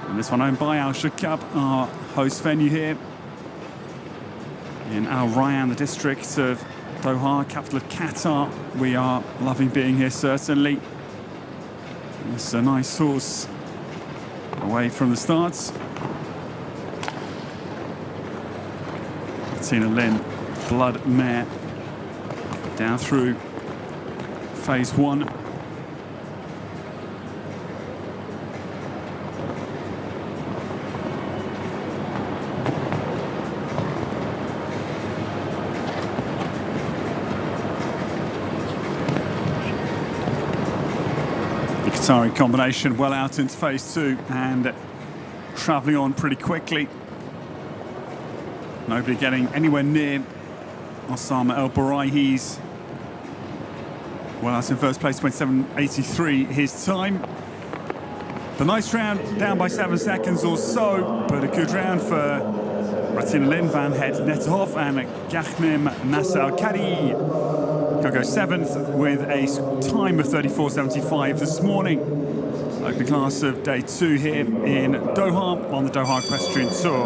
And this one owned by Alshaqab, our host venue here in Al Rayyan, the district of Doha, capital of Qatar. We are loving being here, certainly. It's a nice horse away from the starts. Tina Lynn, blood mare, down through phase 1. Qatari combination well out into phase 2 and travelling on pretty quickly. Nobody getting anywhere near Osama El Baraihi's. Well out in first place, 27.83 his time. The nice round down by 7 seconds or so, but a good round for Ratina Lynn, Van Het Netterhoff and Ghanim Nasser Al-Kadi. He'll go 7th with a time of 34.75 this morning. Opening class of day 2 here in Doha on the Doha Equestrian Tour.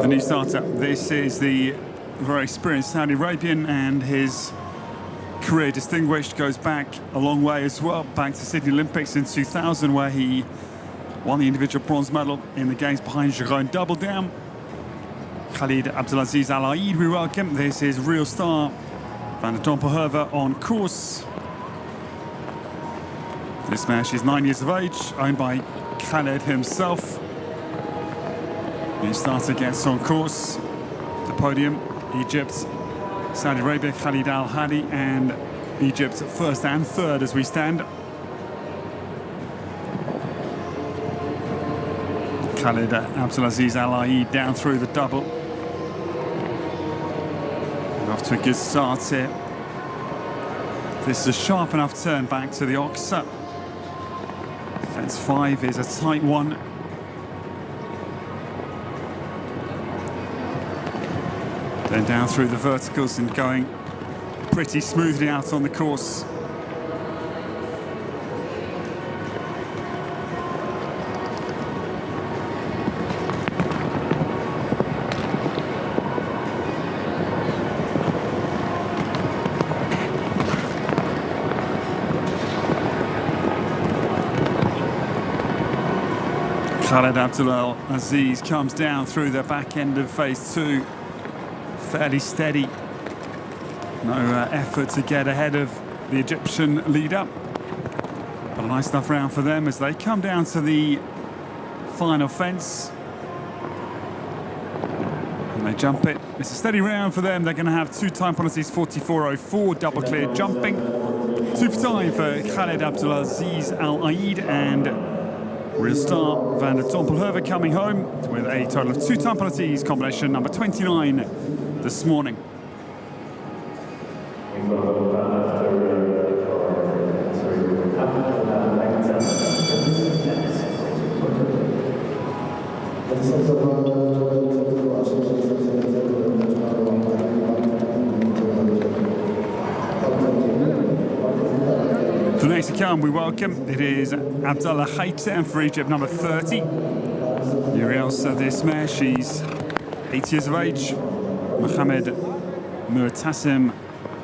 The new starter, this is the very experienced Saudi Arabian, and his career distinguished, goes back a long way as well, back to Sydney Olympics in 2000, where he won the individual bronze medal in the games behind Jerome Double Down. Khalid Abdulaziz Al Aid, we welcome. This is real star Van der Domperhoever on course. This mare, she's 9 years of age, owned by Khaled himself. New starter gets on course. The podium, Egypt, Saudi Arabia, Khalid Al Hadi, and Egypt first and third as we stand. Khalid Abdulaziz Al Aid down through the double. And off to a good start here. This is a sharp enough turn back to the Oxa. Fence 5 is a tight one. Then down through the verticals and going pretty smoothly out on the course. Khaled Abdullah Aziz comes down through the back end of phase 2. Fairly steady. No effort to get ahead of the Egyptian leader. But a nice enough round for them as they come down to the final fence. And they jump it. It's a steady round for them. They're going to have 2 time penalties, 44.04, double clear jumping. 2 for time for Khaled Abdulaziz Al Aid and real star Van der Tompelhoeven coming home with a total of 2 time penalties, combination number 29 this morning. The next to come, we welcome, it is Abdullah Khaitem for Egypt, number 30. Urielsa this mare, she's 8 years of age. Mohamed Murtasim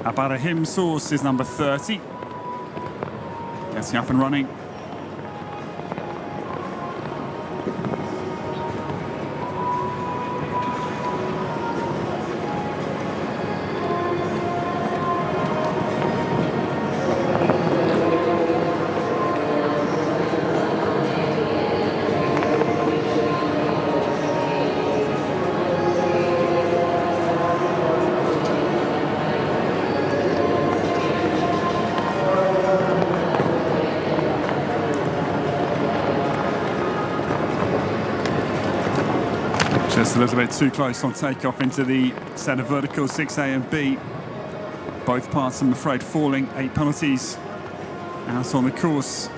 Abarahim Source is number 30. Getting up and running. Just a little bit too close on takeoff into the set of verticals 6A and B. Both parts, I'm afraid, falling. 8 penalties out on the course.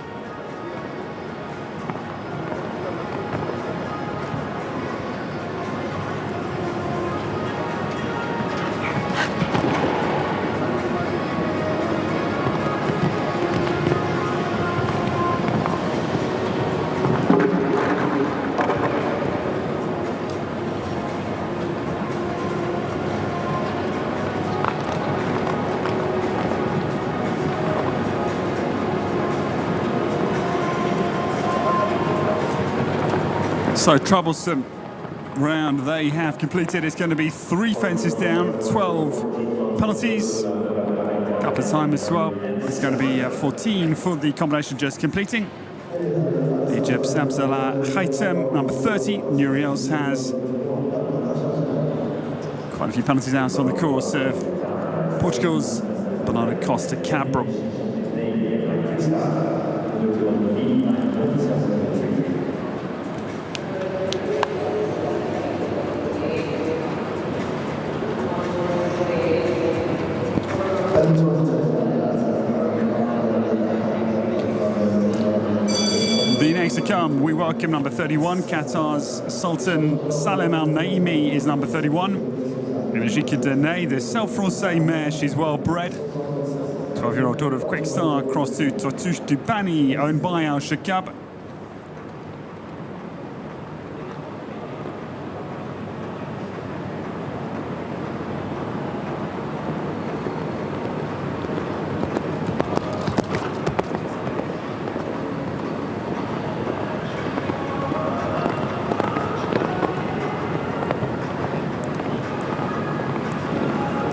So troublesome round they have completed. It's going to be 3 fences down, 12 penalties. A couple of time as well. It's going to be 14 for the combination just completing. Egypt's Abdullah Khaitem, number 30. Nuriels has quite a few penalties out on the course of Portugal's Bernardo Costa Cabral. The next to come, we welcome number 31, Qatar's Sultan Salem Al Naimi is number 31. Energika Dene, the self-Francais mare, she's well bred. 12-year-old daughter of Quick Star, crossed to Tortouche Dubani, owned by Alshaqab.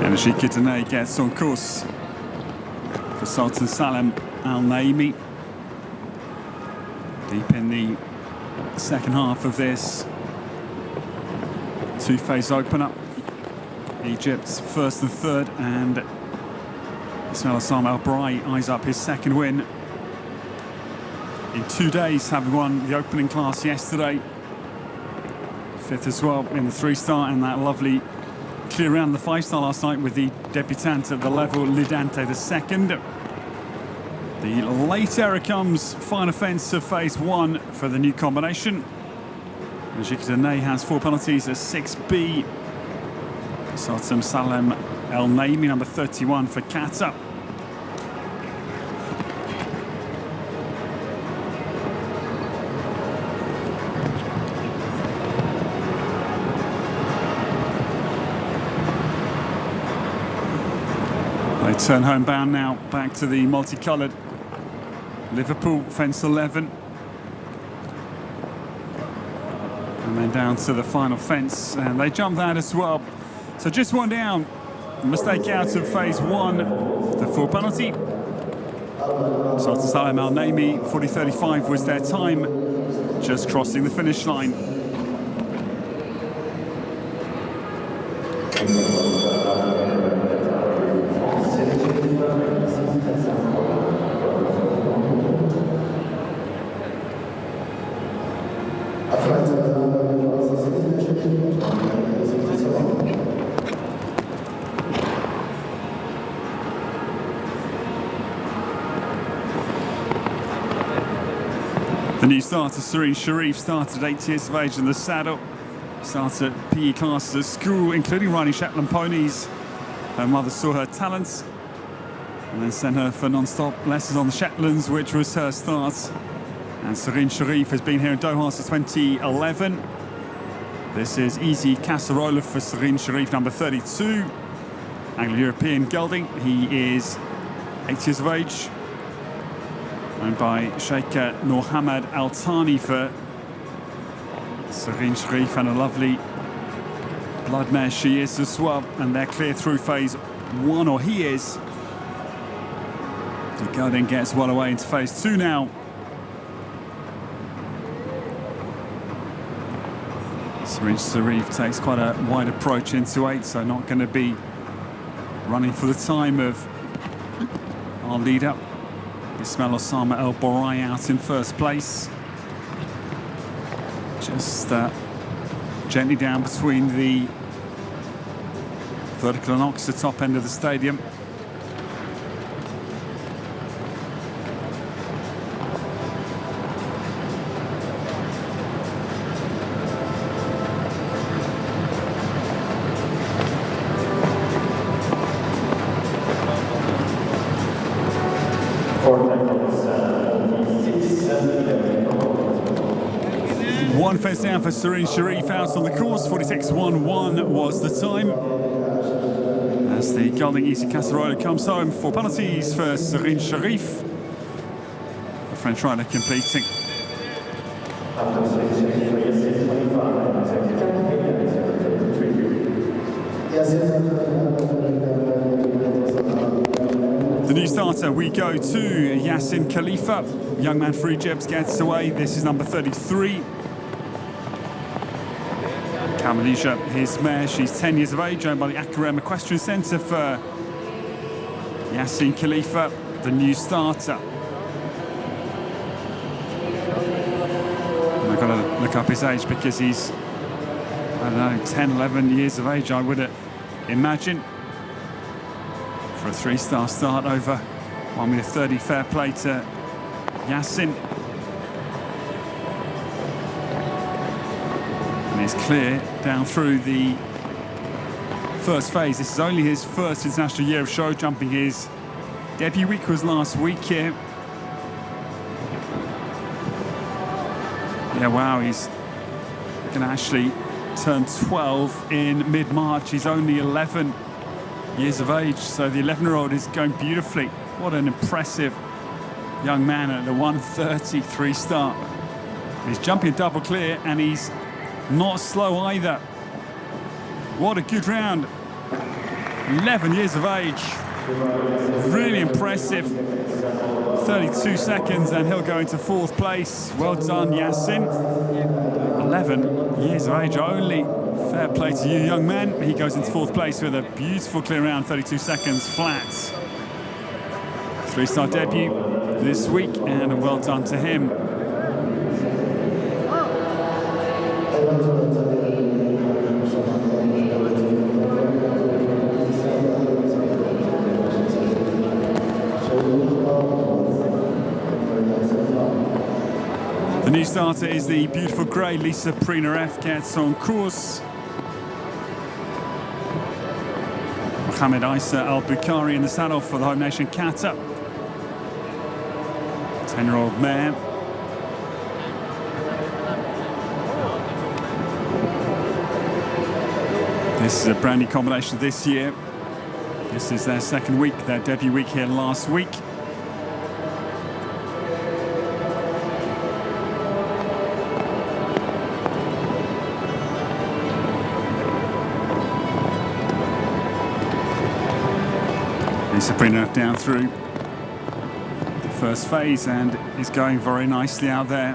Energika Dene gets on course for Sultan Salem Al Naimi. Deep in the second half of this 2-phase opener. Egypt's first and third, and Ismail Assam Al Brai eyes up his second win in 2 days, having won the opening class yesterday. 5th as well in the 3-star, and that lovely clear round the 5-star last night with the debutant at the level, Lidante the second. The late error comes, final fence of phase 1 for the new combination. Energika Dene has 4 penalties, a 6B. Sultan Salem El Naimi, number 31 for Qatar. They turn homebound now, back to the multicoloured Liverpool fence 11. And then down to the final fence, and they jump that as well. So just one down. Mistake out of phase one. The full penalty. So to SALEH Al-Naimi, 40.35 was their time, just crossing the finish line. The new starter, Serene Sharif, started at 8 years of age in the saddle. Started at PE classes at school, including riding Shetland ponies. Her mother saw her talents and then sent her for non-stop lessons on the Shetlands, which was her start. And Serene Sharif has been here in Doha since 2011. This is easy casserola for Serene Sharif, number 32. Anglo-European gelding. He is 8 years of age. Owned by Sheikh Noor Hamad Al Thani for Serene Sharif, and a lovely blood mare she is as well. And they're clear through phase one, or he is. The gelding gets well away into phase two now. Serene Sharif takes quite a wide approach into 8, so not going to be running for the time of our leader, Ismail Osama El Borai, out in first place. Just gently down between the vertical and ox, the top end of the stadium. One fence down for Serene Sharif out on the course. 46.11 was the time. As the gelding Easy Casserola comes home, 4 penalties for Serene Sharif. The French rider completing. The new starter, we go to Yassin Khalifa. Young man for Egypt gets away. This is number 33. Malaysia, his mare, she's 10 years of age, owned by the Qatar Airways Equestrian Centre for Yassin Khalifa, the new starter. And I've got to look up his age because he's, I don't know, 10, 11 years of age, I would imagine. For a 3-star start over 1m30, fair play to Yassin. Is clear down through the first phase. This is only his first international year of show jumping. His debut week was last week here. Yeah, wow, he's going to actually turn 12 in mid-March. He's only 11 years of age, so the 11-year-old is going beautifully. What an impressive young man at the 1:30 3-star. He's jumping double clear, and he's not slow either. What a good round. 11 years of age. Really impressive. 32 seconds and he'll go into 4th place. Well done, Yassin. 11 years of age only. Fair play to you, young man. He goes into 4th place with a beautiful clear round, 32 seconds flat. 3-star debut this week, and well done to him. The new starter is the beautiful grey Lisa Prina F, gets on course. Mohammed Isa Al-Bukhari in the saddle for the home nation Qatar. 10-year-old mare. This is a brand new combination this year. This is their 2nd week, their debut week here last week. Sabrina down through the first phase and is going very nicely out there.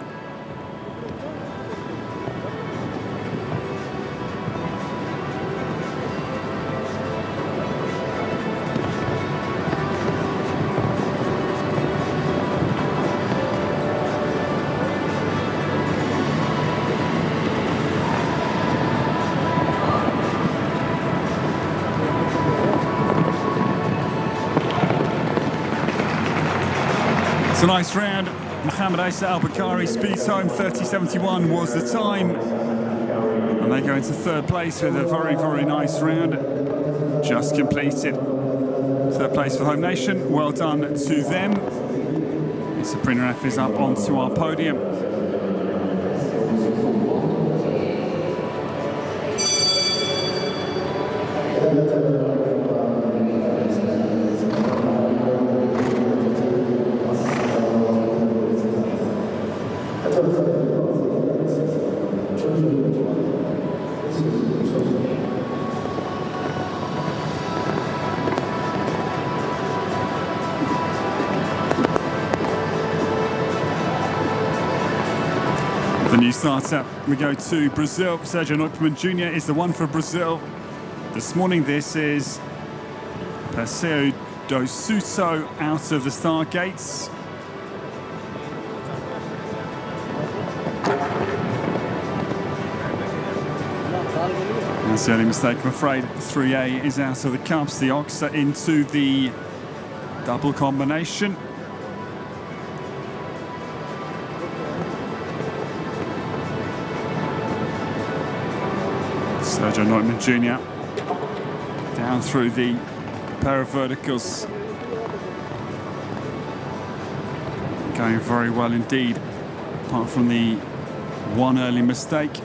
It's a nice round. Mohammed Asa Al-Bukhari speeds home. 30.71 was the time. And they go into third place with a very, very nice round. Just completed. Third place for Home Nation. Well done to them. Sabrina F is up onto our podium. The new starter, we go to Brazil. Sergio Neumann Jr. is the one for Brazil. This morning, this is Perseu do Suso out of the start gates. That's the only mistake, I'm afraid. 3A is out of the cups. The Ox are into the double combination. Sergio Neumann Jr. down through the pair of verticals. Going very well indeed, apart from the one early mistake.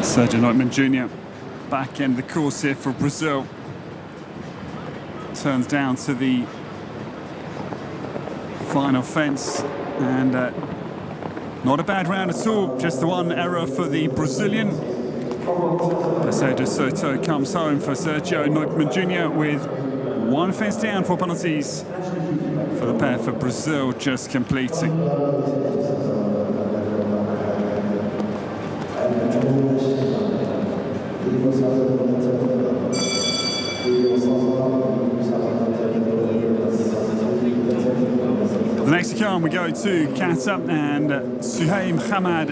Sergio Neumann Jr. back end of the course here for Brazil. Turns down to the final fence and not a bad round at all, just the one error for the Brazilian. Perseu Soto comes home for Sergio Neumann Jr. with one fence down for penalties for the pair for Brazil just completing. The next to come, we go to Qatar, and Suhaim HAMAD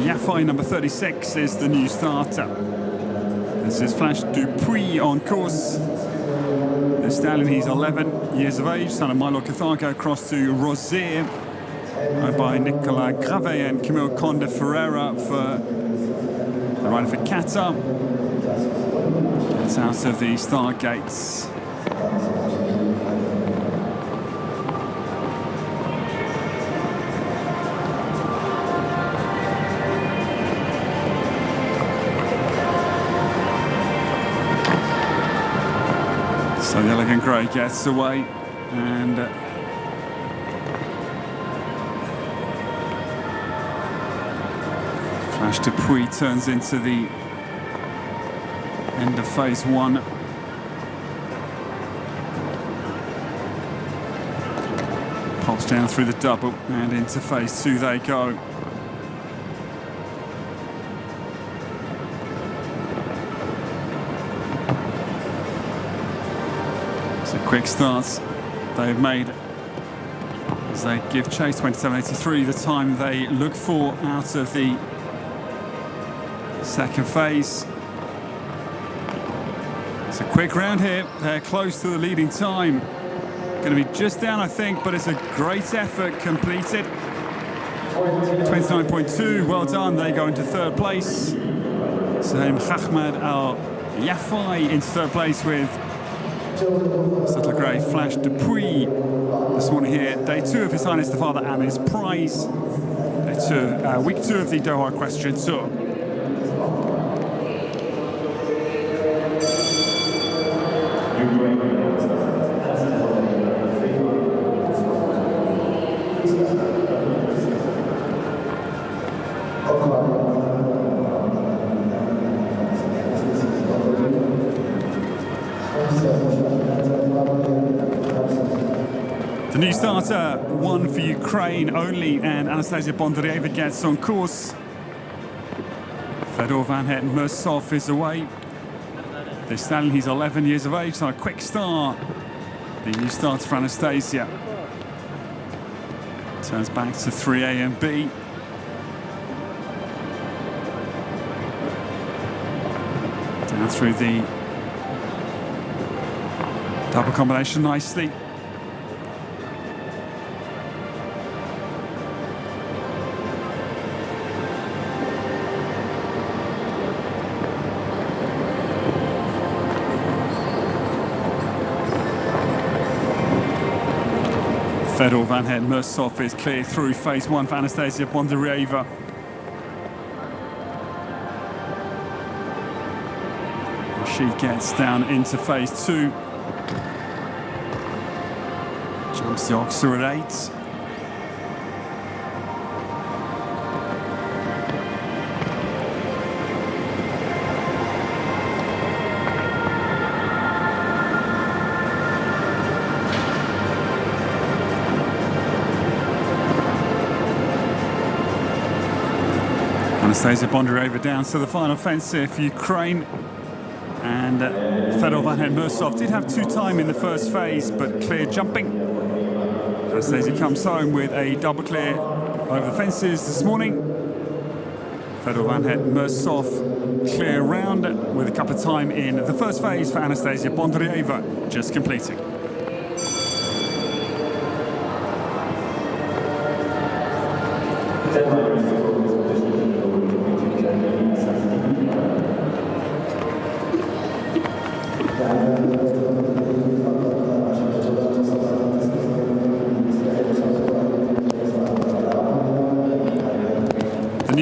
Yafai, number 36, is the new starter. This is Flash Dupuis on course. The stallion, he's 11 years of age, son of Milo Carthago, crossed to Rosier, owned by Nicolas Grave and Camille Conde Ferreira for the rider for Qatar. It's out of the start gates. So the elegant grey gets away and Flash Dupuis turns into the end of phase one. Pops down through the double and into phase two they go. Quick starts they've made as they give chase. 27.83 the time they look for out of the second phase. It's a quick round here. They're close to the leading time. Going to be just down, I think, but it's a great effort completed. 29.2, well done. They go into third place. Suhaim HAMAD Yafai into third place with Subtle Grey Flash Dupuis this morning here. Day two of His Highness the Father Amir's Prize. Day two, week two of the Doha Equestrian Tour. The new starter, one for Ukraine only, and Anastasia Bondaryeva gets on course. Fedor Van Het Mursov is away. This stallion, he's 11 years of age, so a quick start. The new starter for Anastasia. Turns back to 3A and B. Down through the double combination nicely. Fedor Van Het Mursov is clear through phase one for Anastasia Bondaryeva. She gets down into phase two. Jumps the Oxer at 8. Anastasia Bondaryeva down to the final offensive for Ukraine. And Fedor Van Het Mursov did have 2 time in the first phase, but clear jumping. Anastasia comes home with a double clear over the fences this morning. Fedor Van Het Mursov clear round with a couple of time in the first phase for Anastasia Bondaryeva, just completing.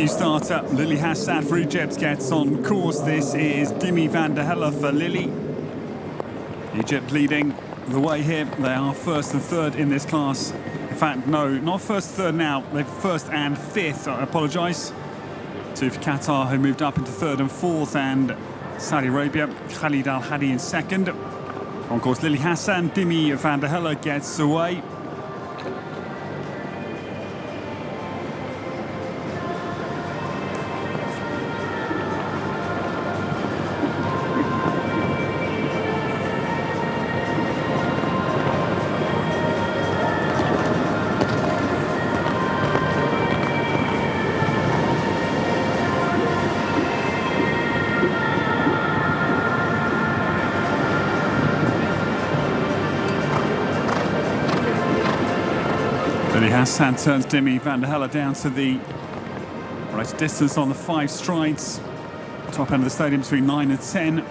Starter Lily Hassan for Egypt gets on course. This is Dimi van der Helle for Lily. Egypt leading the way here. They are first and third in this class. In fact, no, not first, third now. They're first and fifth. I apologise. 2 for Qatar, who moved up into third and fourth, and Saudi Arabia, Khalid Al Hadi in second. On course, Lily Hassan, Dimi van der Helle gets away. Hassan turns Dimi van der Helle down to the right distance on the 5 strides. Top end of the stadium between 9 and 10.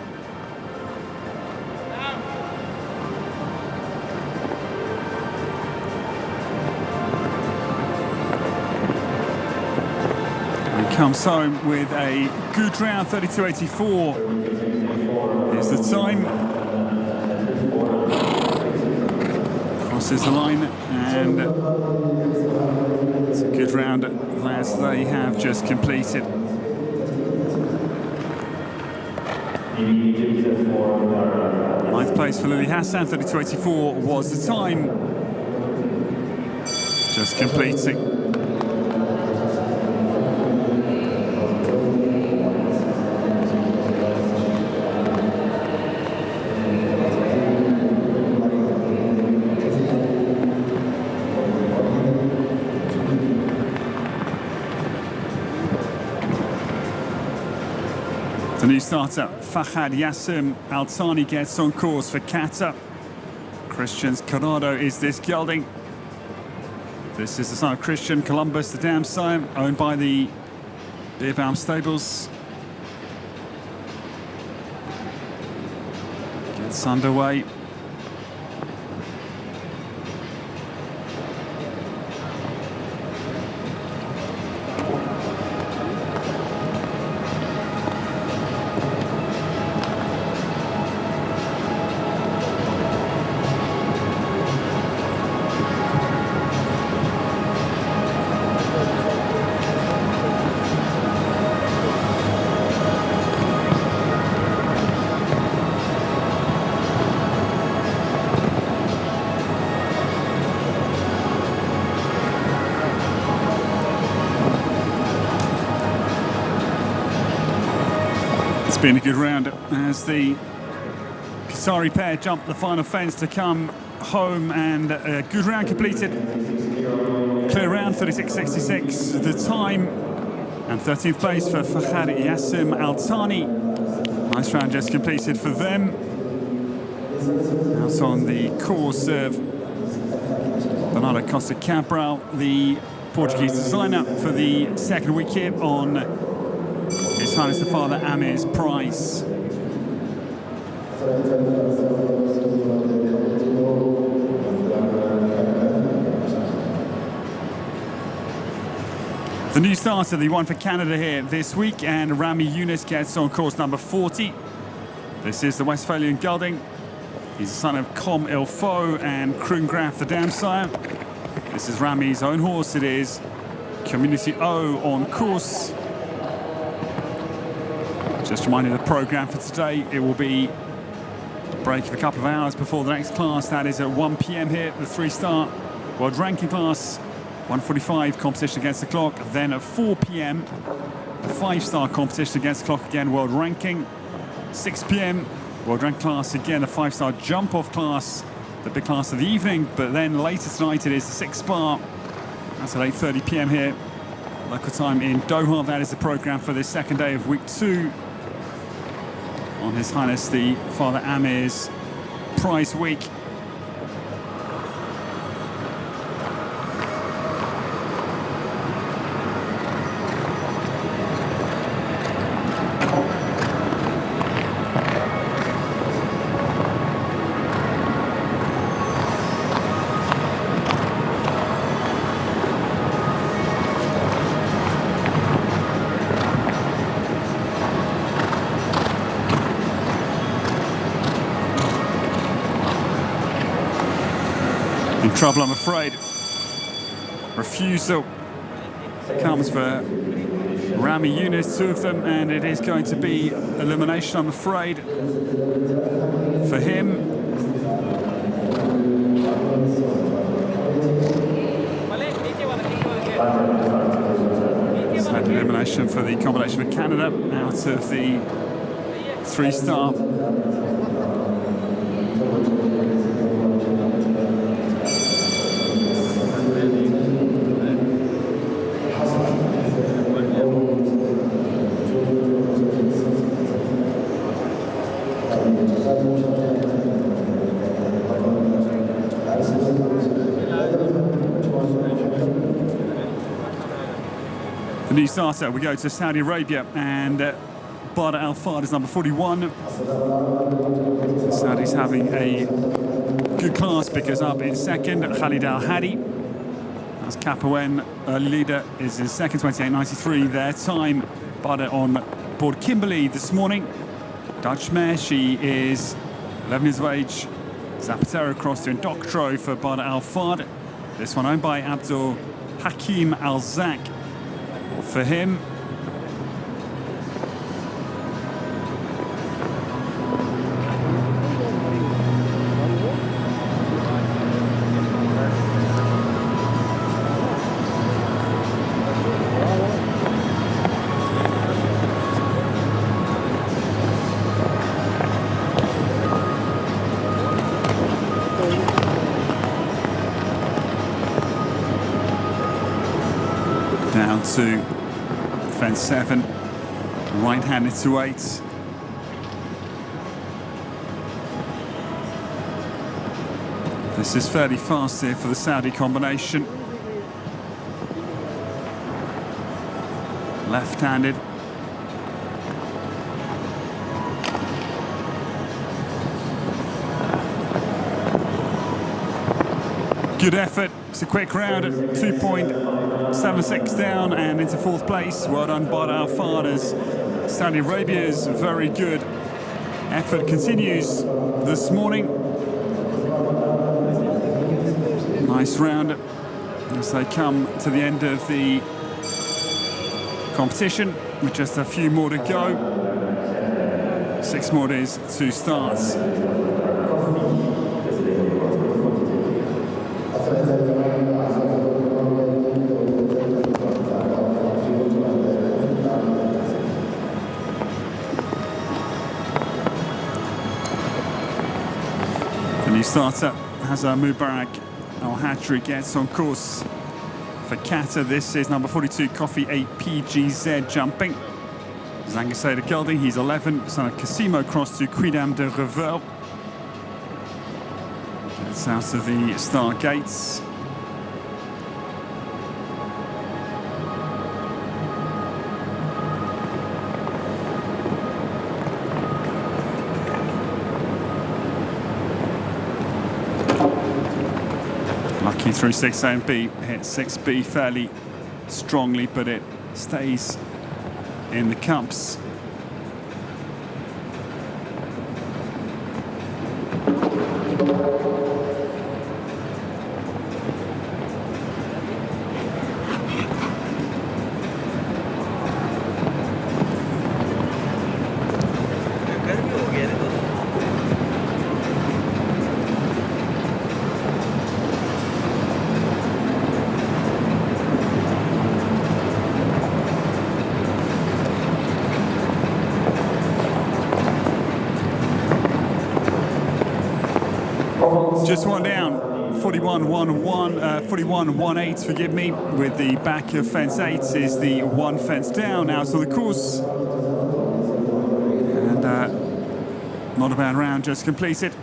And comes home with a good round, 32.84 is the time. Crosses the line, and it's a good round that they have just completed. Ninth place for Lily Hassan, 32.84 was the time. Just completing. The new starter, Fahad Yassim Al-Thani, gets on course for Qatar. Christian's Corrado is this gelding. This is the son of Christian Columbus, the dam sire, owned by the Beerbaum Stables. Gets underway. It's been a good round as the Qatari pair jumped the final fence to come home, and a good round completed. Clear round, 36.66 the time, and 13th place for Fahad Yassim Al-Thani. Nice round just completed for them. Out on the course of Bernardo Costa Cabral, the Portuguese designer, for the second week here on His Highness the Father Amir's Prize. The new starter, the one for Canada here this week, and Rami Yunus gets on course number 40. This is the Westphalian gelding. He's the son of Com Il Faut and Kroongraf the Damsire. This is Rami's own horse. It is Community O on course. Just reminding the programme for today, it will be a break of a couple of hours before the next class. That is at 1 p.m. here, the 3-star world ranking class. 1:45 competition against the clock. Then at 4 p.m, a 5-star competition against the clock again, world ranking. 6 p.m, world rank class again, a 5-star jump-off class, the big class of the evening. But then later tonight it is the 6-bar. That's at 8:30 p.m. here, local time in Doha. That is the programme for this second day of week 2 on His Highness the Father Amir's Prize Week. Trouble, I'm afraid. Refusal comes for Rami Yunus, 2 of them, and it is going to be elimination, I'm afraid, for him. It's had elimination for the combination for Canada out of the 3-star. New starter, we go to Saudi Arabia, and Bader Al Fard is number 41. Saudi's having a good class because up in second, Khalid Al Hadi. As Capoen, early leader, is in second, 28.93 their time. Bader on board Kimberley this morning. Dutch mare, she is 11 years of age. Zapatero crossed to Indoctro for Bader Al Fard. This one owned by Abdul Hakim Al Zak. For him, down to fence 7, right-handed to 8. This is fairly fast here for the Saudi combination. Left-handed. Good effort. It's a quick round at 2.76 down and into 4th place. Well done, Bader Al Fard, as Saudi Arabia's very good effort continues this morning. Nice round as they come to the end of the competition with just a few more to go. 6 more days to start. starter, Hazar Mubarak Al-Hatri, gets on course for Qatar. This is number 42, Coffee 8 PGZ jumping. Zangaseda Geldi, he's 11, son of Casimo cross to Quidam de Revel. Gets out of the start gates. Lucky through 6A and B, hit 6B fairly strongly, but it stays in the cups. Just one down, 41-1-1, 41-1-8, forgive me, with the back of fence 8 is the one fence down out of the course. And not a bad round just completed.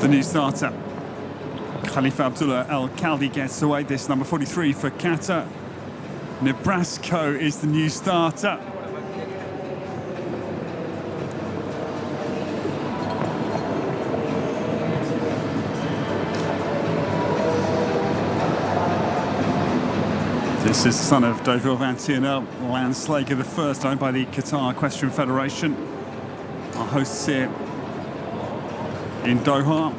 The new starter, Khalifa Abdullah Al-Khaldi, gets away. This number 43 for Qatar. Nebraska is the new starter. This is the son of Deauville Van Tierna, Landslager the first, owned by the Qatar Equestrian Federation. Our hosts here in Doha.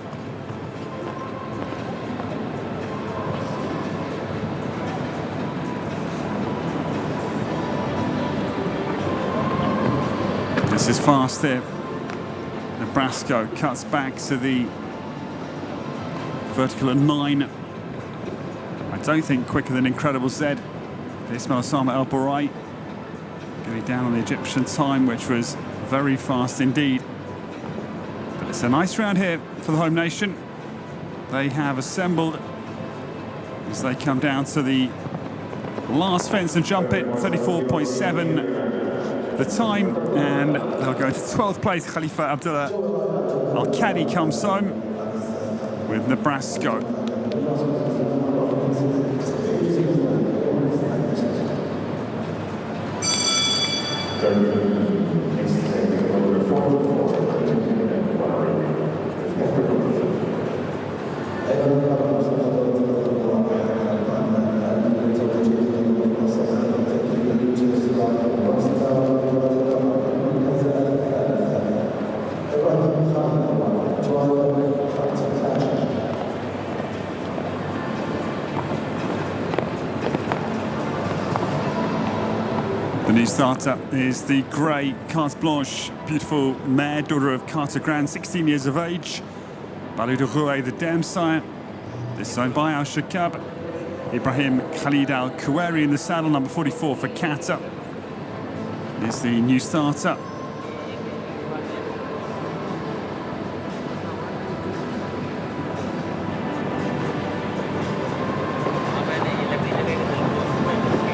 This is fast here. Nebraska cuts back to the vertical at 9. I don't think quicker than Incredible Z. Ismail Sama El Borai going down on the Egyptian time, which was very fast indeed. It's a nice round here for the home nation. They have assembled as they come down to the last fence and jump it. 34.7 the time, and they'll go into 12th place. Khalifa Abdullah Al-Khaldi comes home with Nebraska. The new starter is the grey Carte Blanche, beautiful mare, daughter of Carter Grand, 16 years of age. Balou de Rouet, the dam sire. This is owned by Alshaqab. Ibrahim Khalid Al Kuwari in the saddle, number 44 for Qatar. Is the new starter.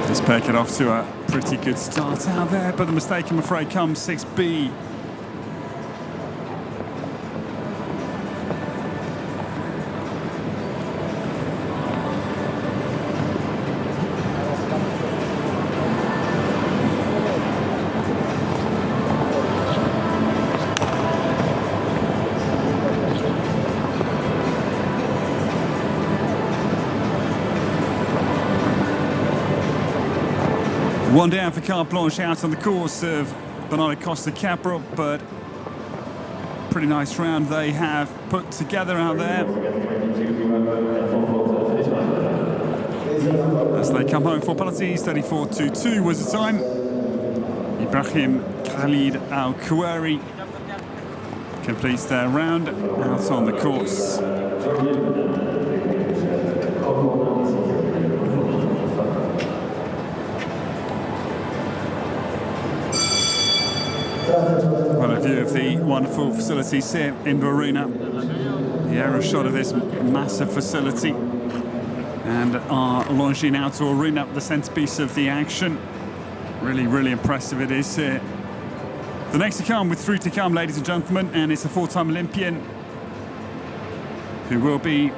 Just pair it off to a pretty good start out there, but the mistake, I'm afraid, comes 6B. One down for Carte Blanche out on the course of Bernardo Costa Capra, but pretty nice round they have put together out there. as they come home for penalties. 34-2 was the time. Ibrahim Khalid Al-Kuwari completes their round out on the course. Well, a view of the wonderful facilities here in Varuna. The aerial shot of this massive facility. And our Longines Outdoor Arena, the centrepiece of the action. Really, really impressive it is here. The next to come, with three to come, ladies and gentlemen, and it's a four-time Olympian who will be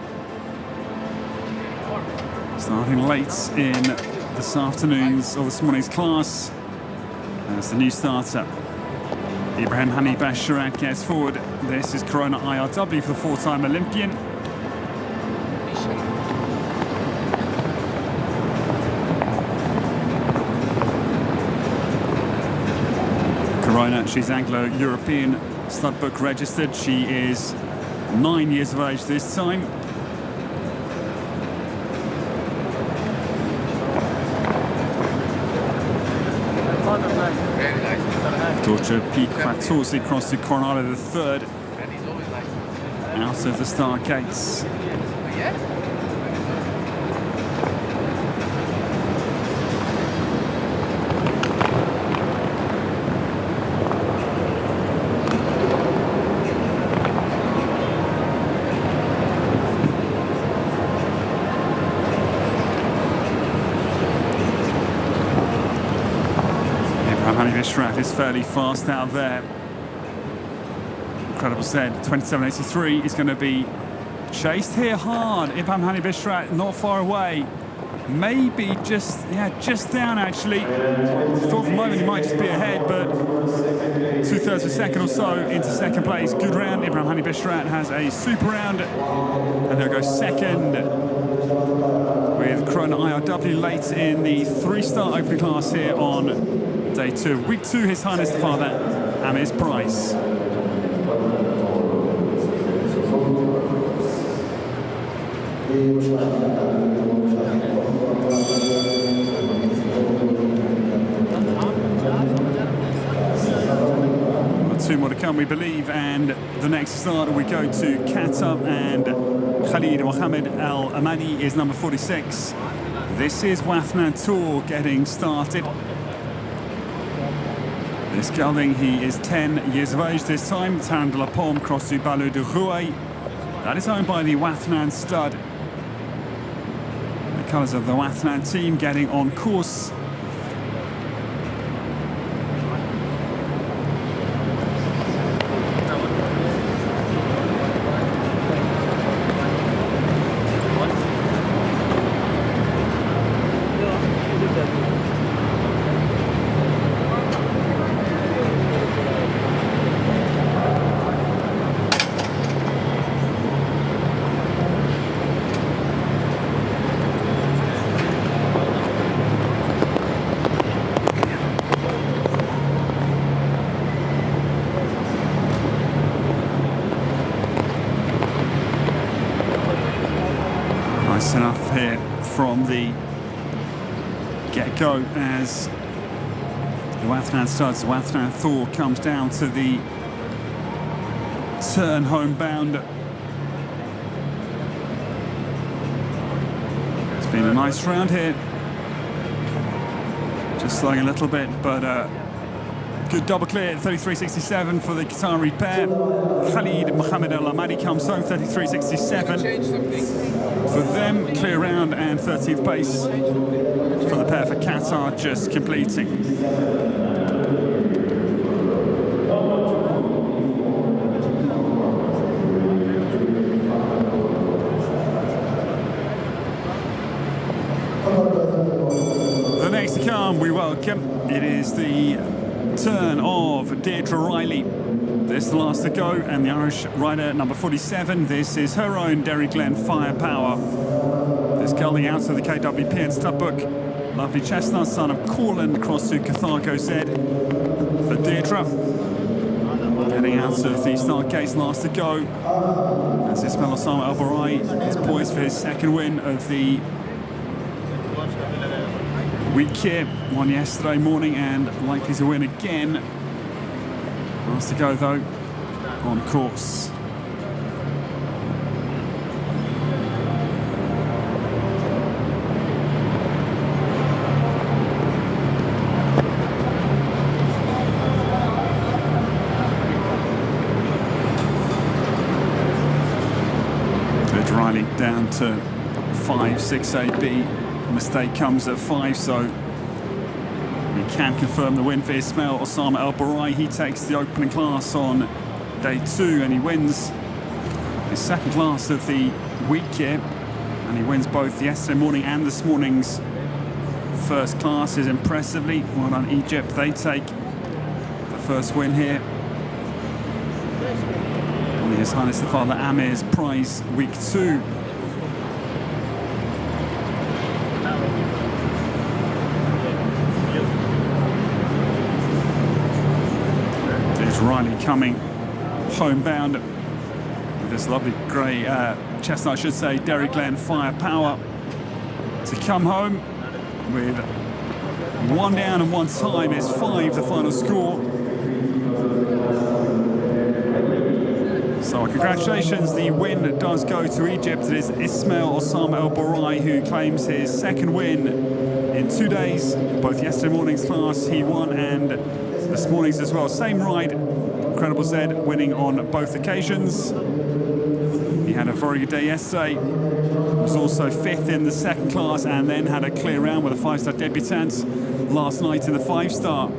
starting late in this afternoon's or this morning's class as the new starter. Ibrahim Hani Basharat gets forward. This is Corona IRW for the four-time Olympian. Corona, she's Anglo-European stud book registered. She is 9 years of age this time. Georgia P14 across to Coronado the third, out of the start gates. Basharat is fairly fast out there. Incredible said, 27.83 is going to be chased here hard. Ibrahim Hani Basharat not far away. Maybe just down actually. Thought for a moment he might just be ahead, but 2/3 of a second or so into second place. Good round. Ibrahim Hani Basharat has a super round, and he'll go second with Corona IRW late in the three-star opening class here on Day 2 of Week 2, His Highness the Father Amir's Prize. Well, two more to come, we believe, and the next start we go to Qatar, and Khalid Mohammed Al Amadi is number 46. This is Wathnan Tour getting started. This gelding, he is 10 years of age this time. Tarn de la Pomme cross to Balou de Rouet. That is owned by the Wathnan stud. The colours of the Wathnan team getting on course. Nice enough here from the get-go as the Wathnan studs, Wathnan Thor comes down to the turn homebound. It's been a nice round here. Just slowing a little bit, but good double clear, 33.67 for the Qatari pair. Khalid Mohammed Al Amadi comes home, 33.67 for them. Clear round and 13th place for the pair for Qatar, just completing. The next to come, we welcome, it is the turn of Deirdre Riley. This is the last to go, and the Irish rider number 47. This is her own Derry Glen Firepower. This gelding out of the KWPN stud book. Lovely chestnut, son of Corland, across to Carthago Z for Deirdre. Getting out of the start gates, last to go. As Ismail Osama El Barai is poised for his second win of the week here. Won yesterday morning and likely to win again. Last to go though, on course. Riley down to 5.68B. Mistake comes at 5, so we can confirm the win for Ismail Osama El Barai. He takes the opening class on day 2 and he wins his second class of the week here, and he wins both yesterday morning and this morning's first classes impressively. Well done Egypt, they take the first win here. His Highness the Father Amir's prize week 2. There's Riley coming homebound with this lovely grey chestnut, I should say, Derry Glen Firepower to come home with 1 down and 1 time. It's 5 the final score. So congratulations, the win does go to Egypt. It is Ismail Osama El Barai who claims his second win in 2 days. Both yesterday morning's class he won and this morning's as well. Same ride, Incredible Z winning on both occasions. He had a very good day yesterday. Was also 5th in the second class and then had a clear round with a 5-star debutant last night in the 5-star.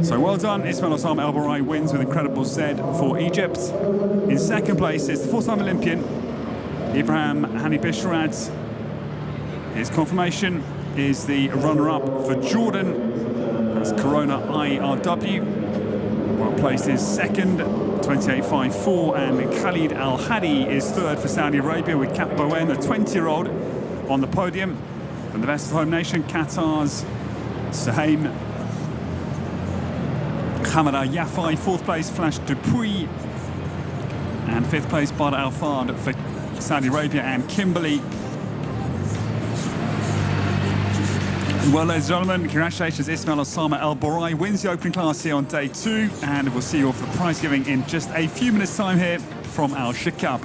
So well done, Ismail Osama El Barai wins with Incredible Z for Egypt. In second place is the 4-time Olympian, Ibrahim Hani Bisharat. His confirmation is the runner-up for Jordan. That's Corona IRW. Well placed is second, 28.54, and Khalid Al Hadi is third for Saudi Arabia with Kat Bowen, the 20-year-old, on the podium. And the best of home nation, Qatar's Saheem HAMAD Yafai, 4th place Flash Dupuy, and 5th place Badr Al Fard for Saudi Arabia and Kimberley. Well, ladies and gentlemen, congratulations, Ismail Osama El Barai wins the opening class here on day 2, and we'll see you all for the prize giving in just a few minutes' time here from Alshaqab.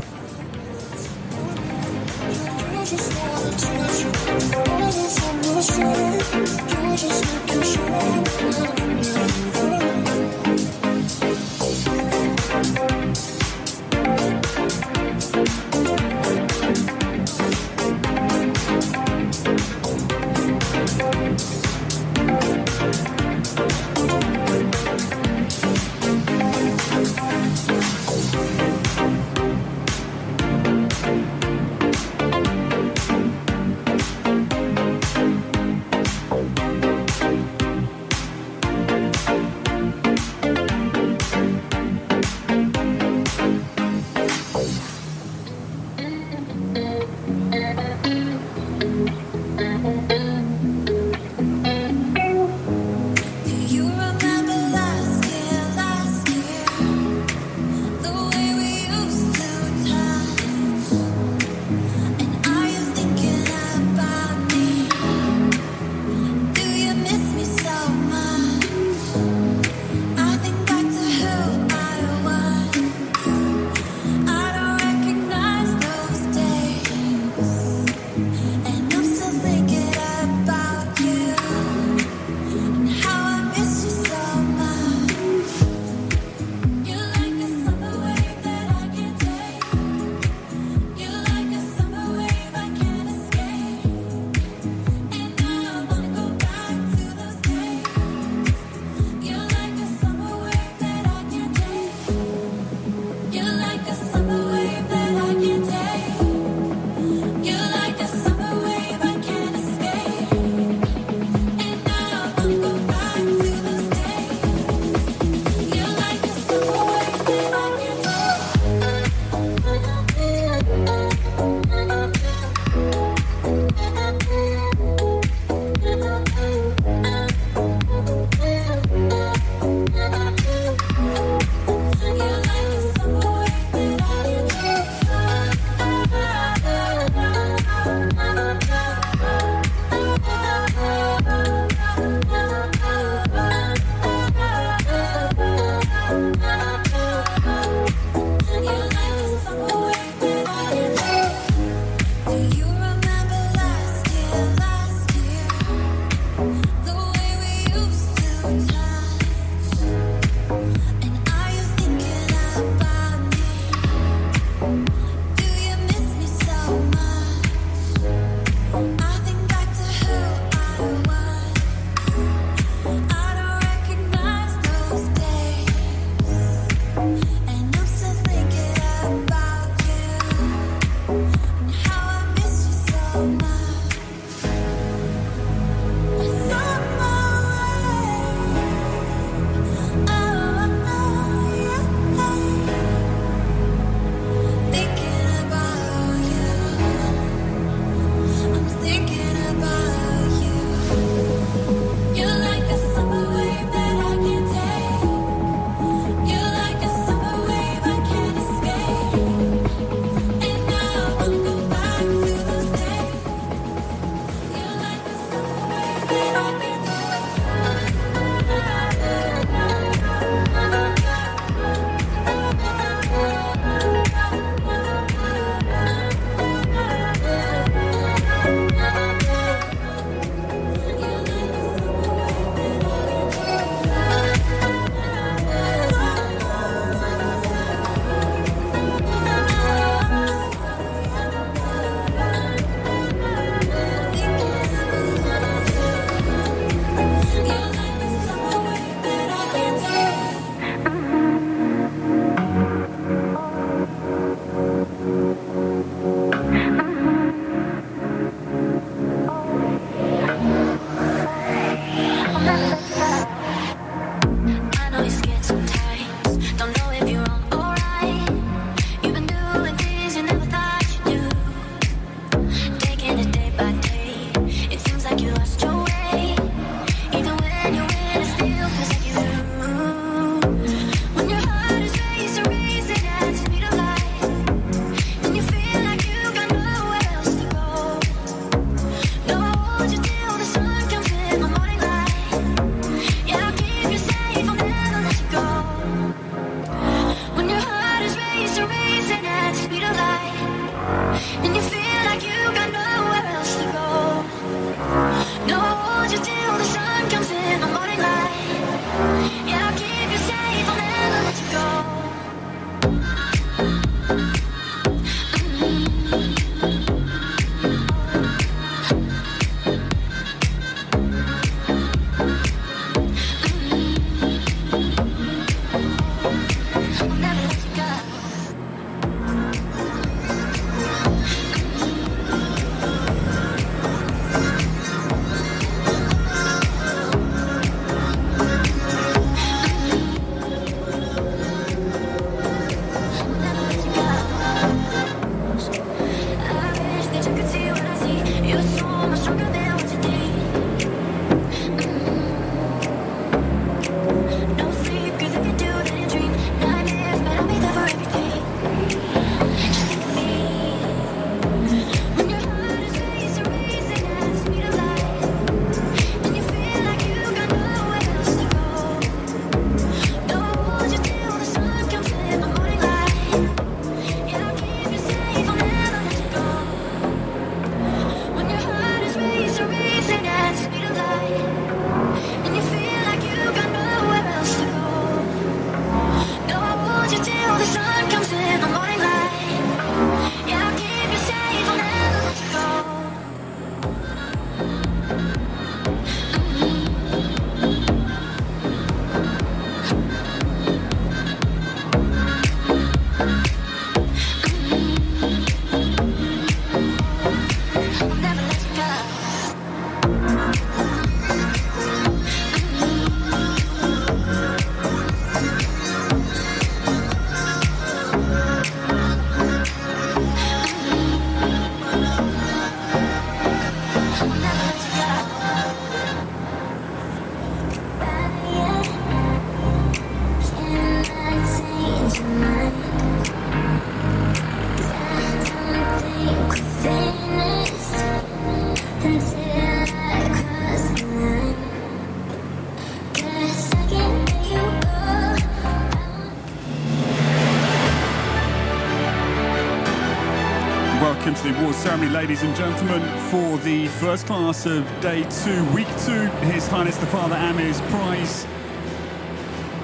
Welcome to the awards ceremony, ladies and gentlemen, for the first class of Day 2, Week 2, His Highness the Father Amir's prize.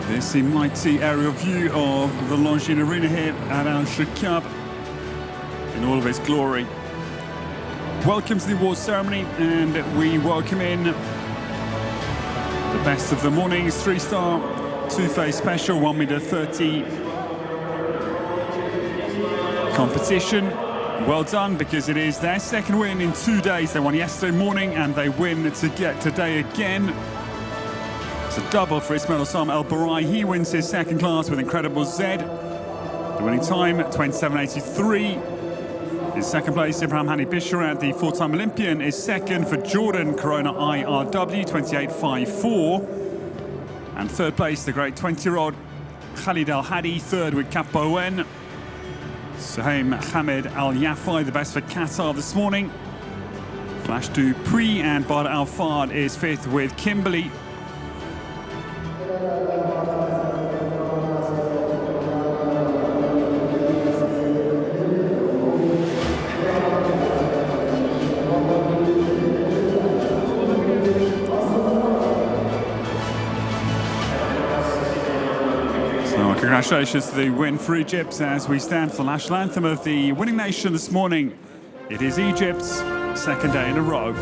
This is a mighty aerial view of the Longines Arena here at Alshaqab in all of its glory. Welcome to the awards ceremony, and we welcome in the best of the morning's 3-star, two-phase special, 1m30 competition. Well done, because it is their second win in 2 days. They won yesterday morning and they win to get today again. It's a double for Ismail Osama El Barai. He wins his second class with Incredible Z. The winning time, 27.83. In second place, Ibrahim Hani Bisharat, the four-time Olympian, is second for Jordan Corona IRW, 28.54. And third place, the great 20-year-old Khalid Al Hadi, third with Capo N. Suhaim Hamid Al Yafai, the best for Qatar this morning. Flash to Prix, and Badr Al Fard is fifth with Kimberley. Congratulations to the win for Egypt as we stand for the national anthem of the winning nation this morning. It is Egypt's second day in a row.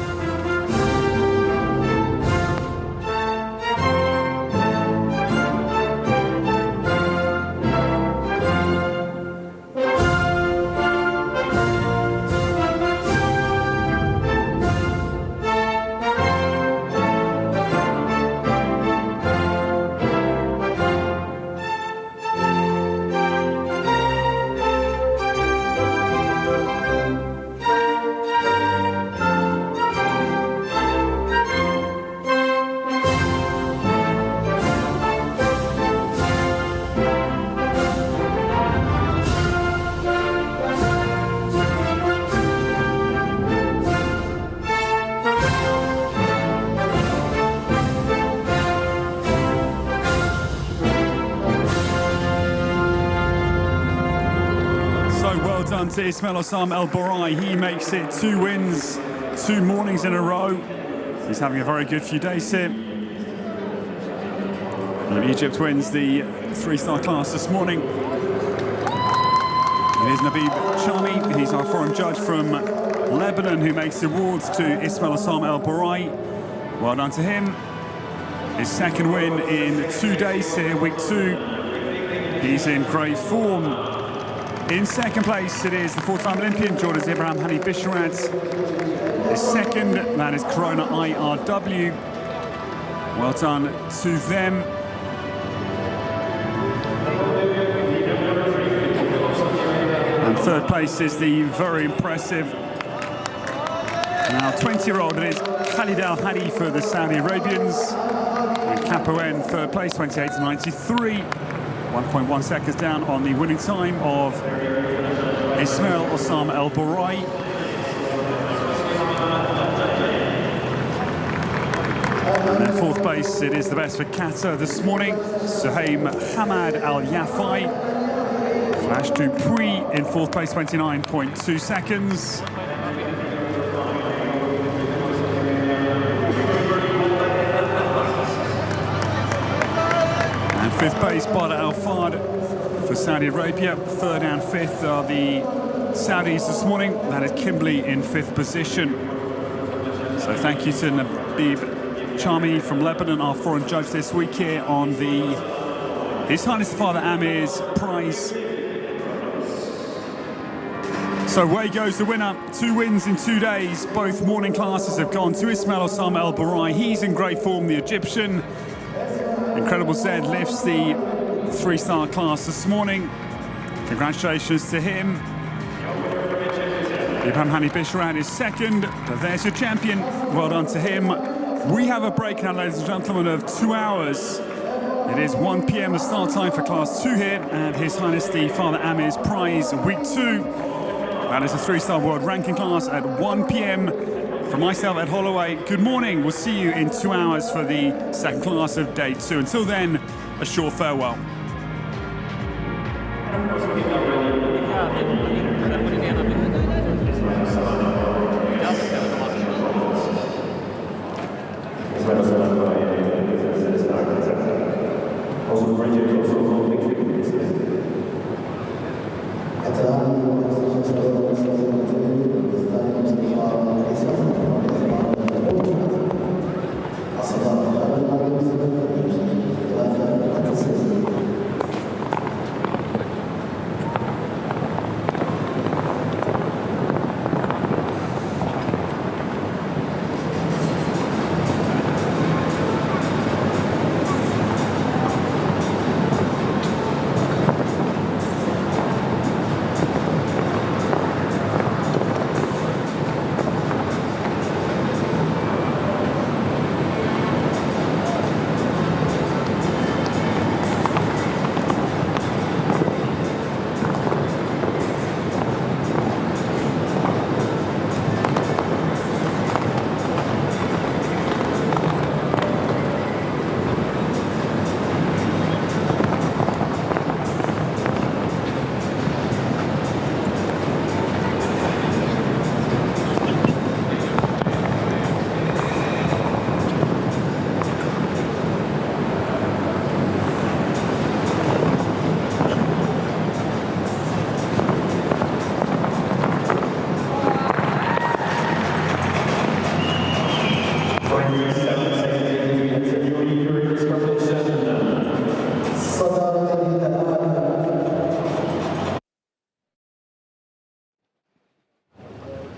done to Ismail Osam El Borai. He makes it 2 wins, 2 mornings in a row. He's having a very good few days here. And Egypt wins the 3-star class this morning. It is Nabib Chami. He's our foreign judge from Lebanon who makes the awards to Ismail Osam El Borai. Well done to him. His second win in 2 days here, week 2. He's in great form. In second place, it is the 4-time Olympian, Jordan's Ibrahim Hani Bisharat. His second, that is Corona IRW. Well done to them. And third place is the very impressive, now 20-year-old, it is Khalid Al Hadi for the Saudi Arabians. And Capoen, third place, 28.93. 1.1 seconds down on the winning time of Ismail Osam El Borai. And then fourth place, it is the best for Qatar this morning. Suhaim Hamad Al Yafai. Flash to Prix in fourth place, 29.2 seconds. And fifth place, Badr Al Fard for Saudi Arabia. Third and fifth are the Saudis this morning. That is Kimberley in fifth position. So thank you to Nabib Chami from Lebanon, our foreign judge this week here on His Highness the Father Amir's prize. So away goes the winner. 2 wins in 2 days. Both morning classes have gone to Ismail Osam El Borai. He's in great form, the Egyptian. Incredible Zed lifts the 3-star class this morning. Congratulations to him. Ibrahim Hani Bisharat is second, but there's your champion. Well done to him. We have a break now, ladies and gentlemen, of 2 hours. It is 1 p.m. the start time for Class 2 here at His Highness the Father Amir's Prize Week 2. That is a 3-star world ranking class at 1 p.m. From myself at Holloway, good morning. We'll see you in 2 hours for the second class of Day 2. Until then, a short farewell.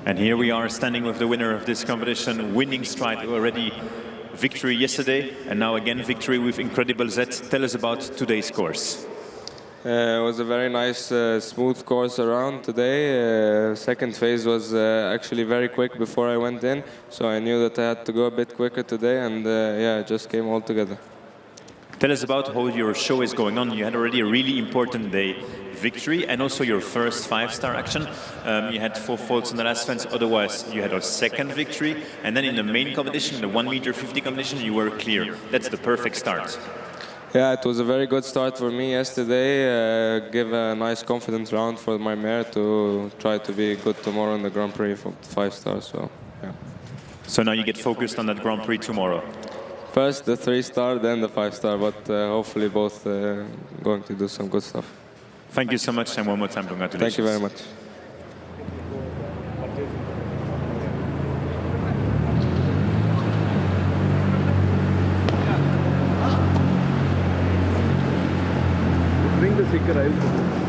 And here we are standing with the winner of this competition, winning stride already. Victory yesterday, and now again victory with incredible Z. Tell us about today's course. It was a very nice, smooth course around today. Second phase was actually very quick before I went in, so I knew that I had to go a bit quicker today, and yeah, it just came all together. Tell us about how your show is going on. You had already a really important day. Victory and also your first 5-star action. You had 4 faults in the last fence, otherwise you had a second victory, and then in the main competition, the 1 meter 50 competition, you were clear. That's the perfect start. Yeah, it was a very good start for me yesterday. Give a nice confident round for my mare to try to be good tomorrow in the Grand Prix for 5 stars. So, yeah. So now you get focused on that Grand Prix tomorrow. First the 3-star, then the 5-star, but hopefully both going to do some good stuff. Thank you so much, and one more time, congratulations. Thank you very much. Bring the sticker out.